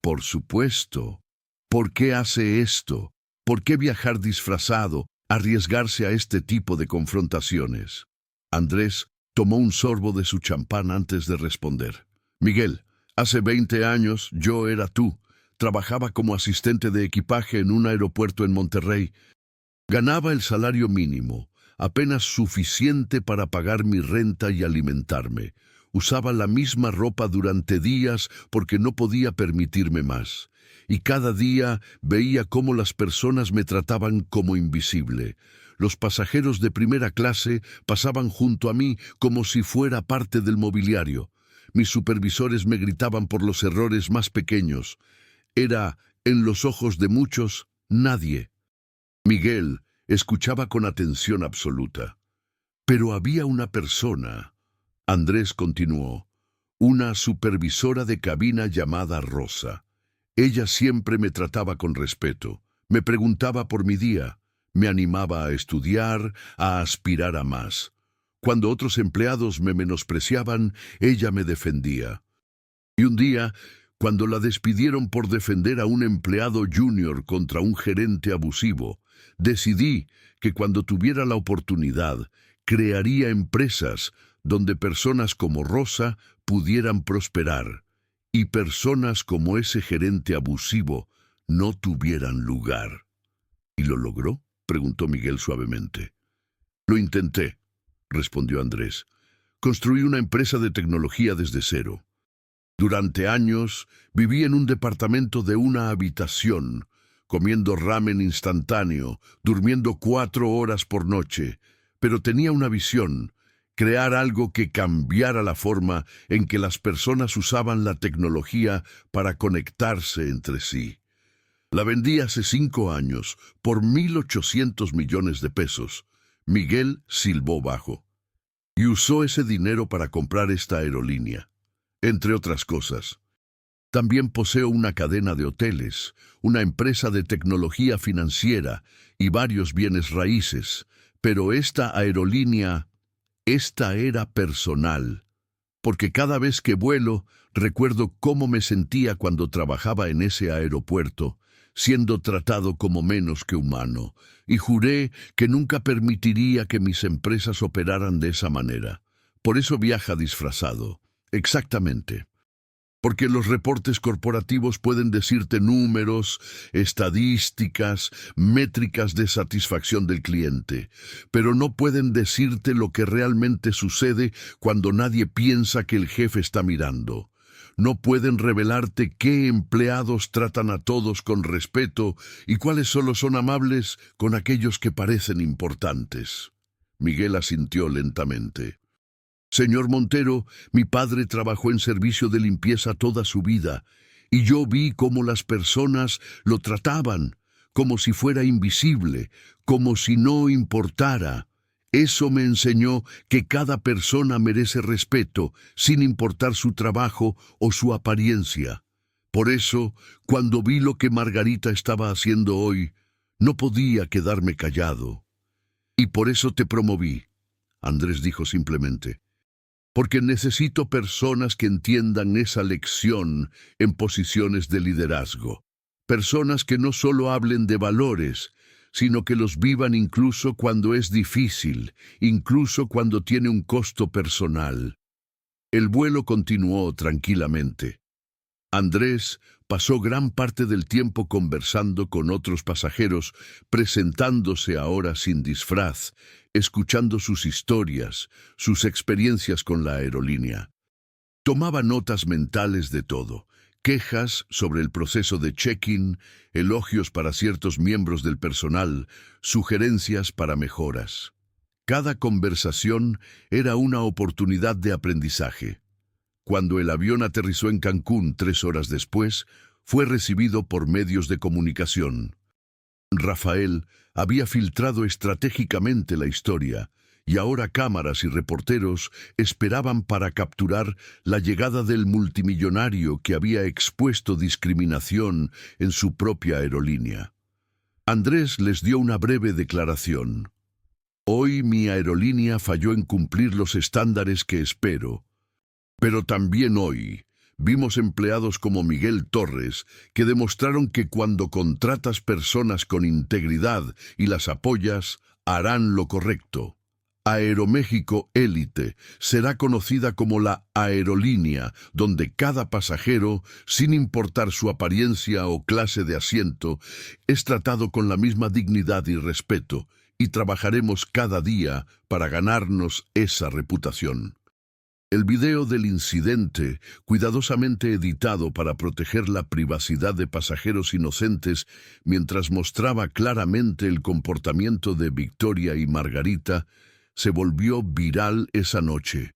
Por supuesto. ¿Por qué hace esto? ¿Por qué viajar disfrazado, arriesgarse a este tipo de confrontaciones? Andrés tomó un sorbo de su champán antes de responder. Miguel, hace 20 años yo era tú. Trabajaba como asistente de equipaje en un aeropuerto en Monterrey. Ganaba el salario mínimo, apenas suficiente para pagar mi renta y alimentarme. Usaba la misma ropa durante días porque no podía permitirme más. Y cada día veía cómo las personas me trataban como invisible. Los pasajeros de primera clase pasaban junto a mí como si fuera parte del mobiliario. Mis supervisores me gritaban por los errores más pequeños. Era, en los ojos de muchos, nadie. Miguel escuchaba con atención absoluta. Pero había una persona, Andrés continuó, una supervisora de cabina llamada Rosa. Ella siempre me trataba con respeto, me preguntaba por mi día, me animaba a estudiar, a aspirar a más. Cuando otros empleados me menospreciaban, ella me defendía. Y un día, cuando la despidieron por defender a un empleado junior contra un gerente abusivo, decidí que cuando tuviera la oportunidad, crearía empresas donde personas como Rosa pudieran prosperar y personas como ese gerente abusivo no tuvieran lugar. ¿Y lo logró?, preguntó Miguel suavemente. Lo intenté, respondió Andrés. Construí una empresa de tecnología desde cero. Durante años viví en un departamento de una habitación, comiendo ramen instantáneo, durmiendo 4 horas por noche, pero tenía una visión: crear algo que cambiara la forma en que las personas usaban la tecnología para conectarse entre sí. La vendí hace 5 años por 1.800 millones de pesos. Miguel silbó bajo. Y usó ese dinero para comprar esta aerolínea, entre otras cosas. También poseo una cadena de hoteles, una empresa de tecnología financiera y varios bienes raíces, pero esta aerolínea, esta era personal, porque cada vez que vuelo recuerdo cómo me sentía cuando trabajaba en ese aeropuerto, siendo tratado como menos que humano, y juré que nunca permitiría que mis empresas operaran de esa manera. Por eso viaja disfrazado. Exactamente. Porque los reportes corporativos pueden decirte números, estadísticas, métricas de satisfacción del cliente, pero no pueden decirte lo que realmente sucede cuando nadie piensa que el jefe está mirando. No pueden revelarte qué empleados tratan a todos con respeto y cuáles solo son amables con aquellos que parecen importantes. Miguel asintió lentamente. Señor Montero, mi padre trabajó en servicio de limpieza toda su vida, y yo vi cómo las personas lo trataban, como si fuera invisible, como si no importara. Eso me enseñó que cada persona merece respeto, sin importar su trabajo o su apariencia. Por eso, cuando vi lo que Margarita estaba haciendo hoy, no podía quedarme callado. Y por eso te promoví, Andrés dijo simplemente. Porque necesito personas que entiendan esa lección en posiciones de liderazgo. Personas que no solo hablen de valores, sino que los vivan incluso cuando es difícil, incluso cuando tiene un costo personal. El vuelo continuó tranquilamente. Andrés pasó gran parte del tiempo conversando con otros pasajeros, presentándose ahora sin disfraz, escuchando sus historias, sus experiencias con la aerolínea. Tomaba notas mentales de todo, quejas sobre el proceso de check-in, elogios para ciertos miembros del personal, sugerencias para mejoras. Cada conversación era una oportunidad de aprendizaje. Cuando el avión aterrizó en Cancún 3 horas después, fue recibido por medios de comunicación. Rafael había filtrado estratégicamente la historia, y ahora cámaras y reporteros esperaban para capturar la llegada del multimillonario que había expuesto discriminación en su propia aerolínea. Andrés les dio una breve declaración. Hoy mi aerolínea falló en cumplir los estándares que espero. Pero también hoy vimos empleados como Miguel Torres que demostraron que cuando contratas personas con integridad y las apoyas, harán lo correcto. Aeroméxico Élite será conocida como la aerolínea donde cada pasajero, sin importar su apariencia o clase de asiento, es tratado con la misma dignidad y respeto, y trabajaremos cada día para ganarnos esa reputación. El video del incidente, cuidadosamente editado para proteger la privacidad de pasajeros inocentes mientras mostraba claramente el comportamiento de Victoria y Margarita, se volvió viral esa noche.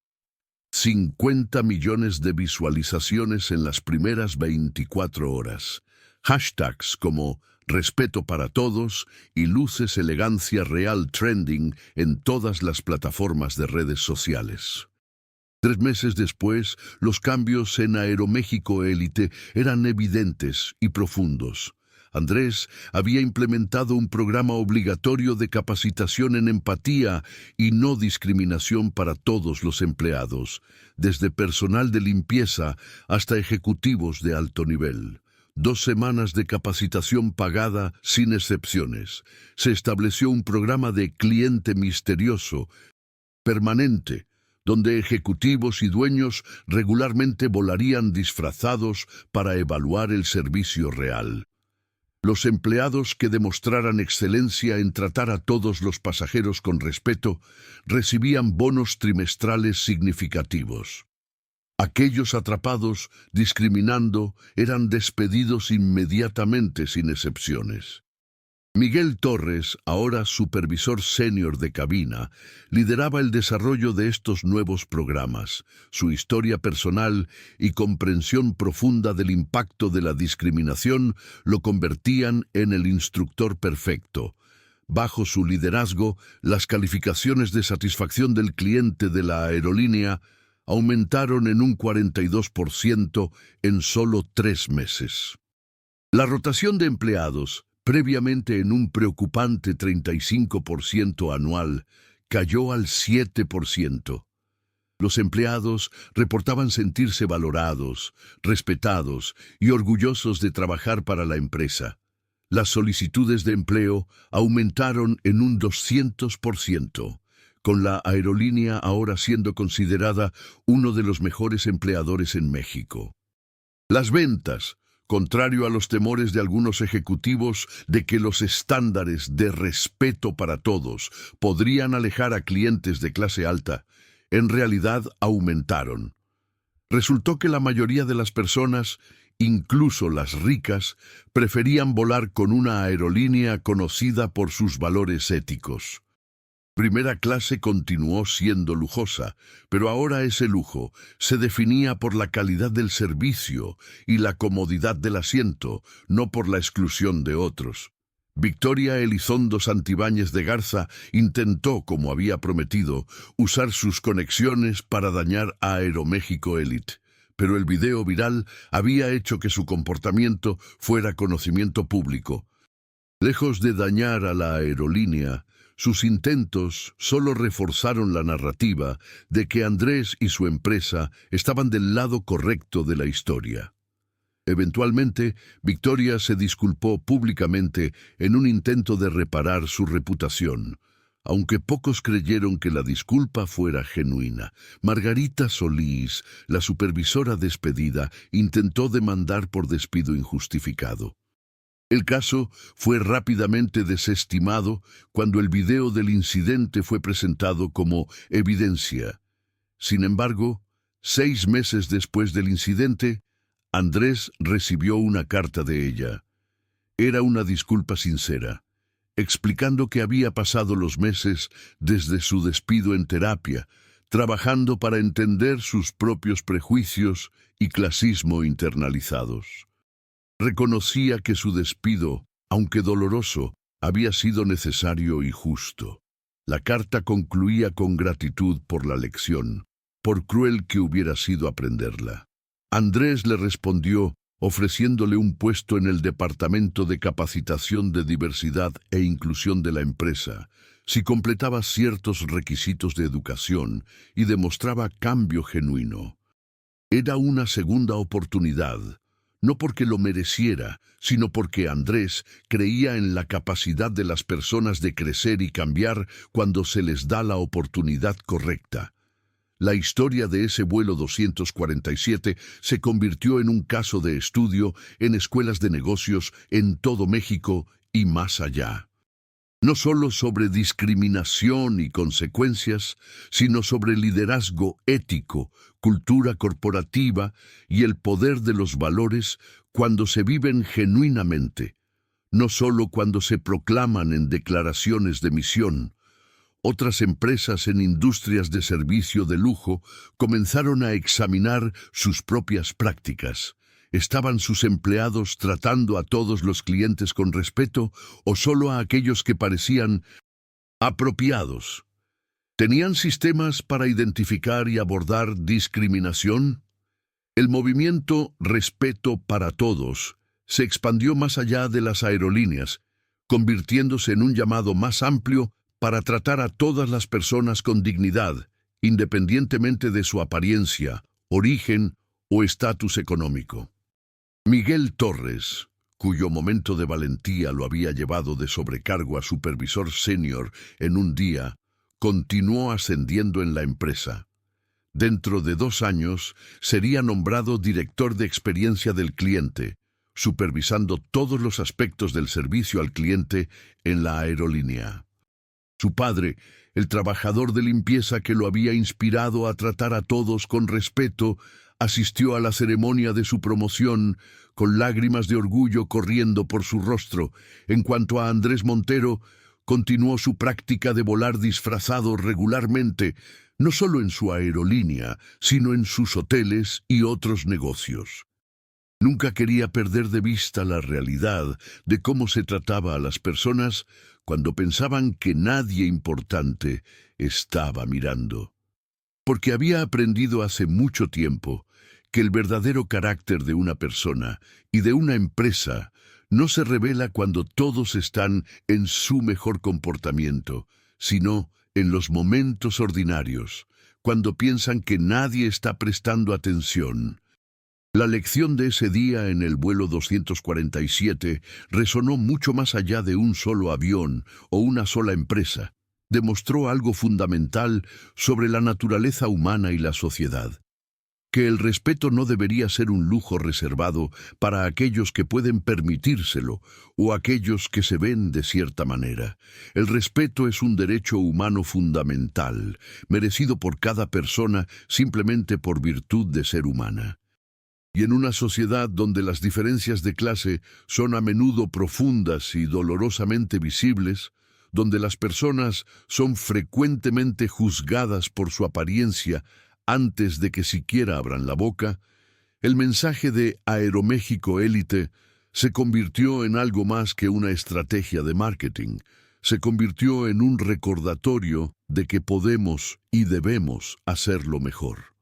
50 millones de visualizaciones en las primeras 24 horas. Hashtags como Respeto para Todos y Luces Elegancia Real trending en todas las plataformas de redes sociales. 3 meses después, los cambios en Aeroméxico Élite eran evidentes y profundos. Andrés había implementado un programa obligatorio de capacitación en empatía y no discriminación para todos los empleados, desde personal de limpieza hasta ejecutivos de alto nivel. 2 semanas de capacitación pagada sin excepciones. Se estableció un programa de cliente misterioso, permanente, donde ejecutivos y dueños regularmente volarían disfrazados para evaluar el servicio real. Los empleados que demostraran excelencia en tratar a todos los pasajeros con respeto recibían bonos trimestrales significativos. Aquellos atrapados discriminando eran despedidos inmediatamente sin excepciones. Miguel Torres, ahora supervisor senior de cabina, lideraba el desarrollo de estos nuevos programas. Su historia personal y comprensión profunda del impacto de la discriminación lo convertían en el instructor perfecto. Bajo su liderazgo, las calificaciones de satisfacción del cliente de la aerolínea aumentaron en un 42% en solo 3 meses. La rotación de empleados, previamente en un preocupante 35% anual, cayó al 7%. Los empleados reportaban sentirse valorados, respetados y orgullosos de trabajar para la empresa. Las solicitudes de empleo aumentaron en un 200%, con la aerolínea ahora siendo considerada uno de los mejores empleadores en México. Las ventas, contrario a los temores de algunos ejecutivos de que los estándares de respeto para todos podrían alejar a clientes de clase alta, en realidad aumentaron. Resultó que la mayoría de las personas, incluso las ricas, preferían volar con una aerolínea conocida por sus valores éticos. Primera clase continuó siendo lujosa, pero ahora ese lujo se definía por la calidad del servicio y la comodidad del asiento, no por la exclusión de otros. Victoria Elizondo Santibáñez de Garza intentó, como había prometido, usar sus conexiones para dañar a Aeroméxico Elite, pero el video viral había hecho que su comportamiento fuera conocimiento público. Lejos de dañar a la aerolínea, sus intentos solo reforzaron la narrativa de que Andrés y su empresa estaban del lado correcto de la historia. Eventualmente, Victoria se disculpó públicamente en un intento de reparar su reputación, aunque pocos creyeron que la disculpa fuera genuina. Margarita Solís, la supervisora despedida, intentó demandar por despido injustificado. El caso fue rápidamente desestimado cuando el video del incidente fue presentado como evidencia. Sin embargo, 6 meses después del incidente, Andrés recibió una carta de ella. Era una disculpa sincera, explicando que había pasado los meses desde su despido en terapia, trabajando para entender sus propios prejuicios y clasismo internalizados. Reconocía que su despido, aunque doloroso, había sido necesario y justo. La carta concluía con gratitud por la lección, por cruel que hubiera sido aprenderla. Andrés le respondió ofreciéndole un puesto en el Departamento de Capacitación de Diversidad e Inclusión de la empresa, si completaba ciertos requisitos de educación y demostraba cambio genuino. Era una segunda oportunidad, no porque lo mereciera, sino porque Andrés creía en la capacidad de las personas de crecer y cambiar cuando se les da la oportunidad correcta. La historia de ese vuelo 247 se convirtió en un caso de estudio en escuelas de negocios en todo México y más allá. No solo sobre discriminación y consecuencias, sino sobre liderazgo ético, cultura corporativa y el poder de los valores cuando se viven genuinamente, no solo cuando se proclaman en declaraciones de misión. Otras empresas en industrias de servicio de lujo comenzaron a examinar sus propias prácticas. ¿Estaban sus empleados tratando a todos los clientes con respeto o solo a aquellos que parecían apropiados? ¿Tenían sistemas para identificar y abordar discriminación? El movimiento Respeto para Todos se expandió más allá de las aerolíneas, convirtiéndose en un llamado más amplio para tratar a todas las personas con dignidad, independientemente de su apariencia, origen o estatus económico. Miguel Torres, cuyo momento de valentía lo había llevado de sobrecargo a supervisor senior en un día, continuó ascendiendo en la empresa. Dentro de 2 años sería nombrado director de experiencia del cliente, supervisando todos los aspectos del servicio al cliente en la aerolínea. Su padre, el trabajador de limpieza que lo había inspirado a tratar a todos con respeto, asistió a la ceremonia de su promoción con lágrimas de orgullo corriendo por su rostro. En cuanto a Andrés Montero, continuó su práctica de volar disfrazado regularmente, no solo en su aerolínea, sino en sus hoteles y otros negocios. Nunca quería perder de vista la realidad de cómo se trataba a las personas cuando pensaban que nadie importante estaba mirando. Porque había aprendido hace mucho tiempo que el verdadero carácter de una persona y de una empresa no se revela cuando todos están en su mejor comportamiento, sino en los momentos ordinarios, cuando piensan que nadie está prestando atención. La lección de ese día en el vuelo 247 resonó mucho más allá de un solo avión o una sola empresa. Demostró algo fundamental sobre la naturaleza humana y la sociedad. Que el respeto no debería ser un lujo reservado para aquellos que pueden permitírselo o aquellos que se ven de cierta manera. El respeto es un derecho humano fundamental, merecido por cada persona simplemente por virtud de ser humana. Y en una sociedad donde las diferencias de clase son a menudo profundas y dolorosamente visibles, donde las personas son frecuentemente juzgadas por su apariencia antes de que siquiera abran la boca, el mensaje de Aeroméxico Élite se convirtió en algo más que una estrategia de marketing. Se convirtió en un recordatorio de que podemos y debemos hacerlo mejor.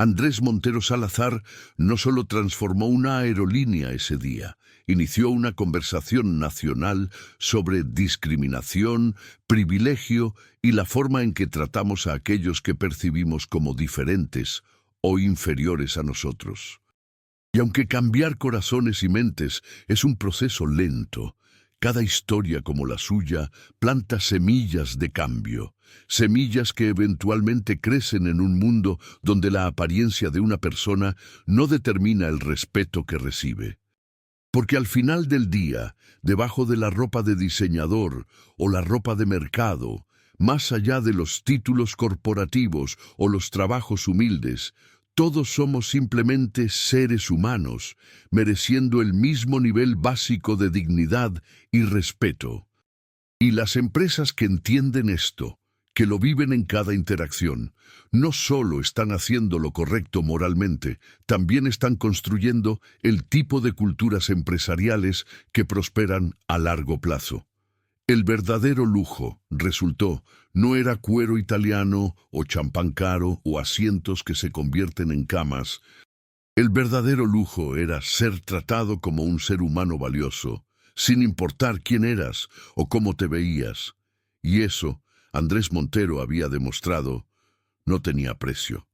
Andrés Montero Salazar no solo transformó una aerolínea ese día, inició una conversación nacional sobre discriminación, privilegio y la forma en que tratamos a aquellos que percibimos como diferentes o inferiores a nosotros. Y aunque cambiar corazones y mentes es un proceso lento, cada historia como la suya planta semillas de cambio, semillas que eventualmente crecen en un mundo donde la apariencia de una persona no determina el respeto que recibe. Porque al final del día, debajo de la ropa de diseñador o la ropa de mercado, más allá de los títulos corporativos o los trabajos humildes, todos somos simplemente seres humanos, mereciendo el mismo nivel básico de dignidad y respeto. Y las empresas que entienden esto, que lo viven en cada interacción, no solo están haciendo lo correcto moralmente, también están construyendo el tipo de culturas empresariales que prosperan a largo plazo. El verdadero lujo, resultó, no era cuero italiano o champán caro o asientos que se convierten en camas. El verdadero lujo era ser tratado como un ser humano valioso, sin importar quién eras o cómo te veías. Y eso, Andrés Montero había demostrado, no tenía precio.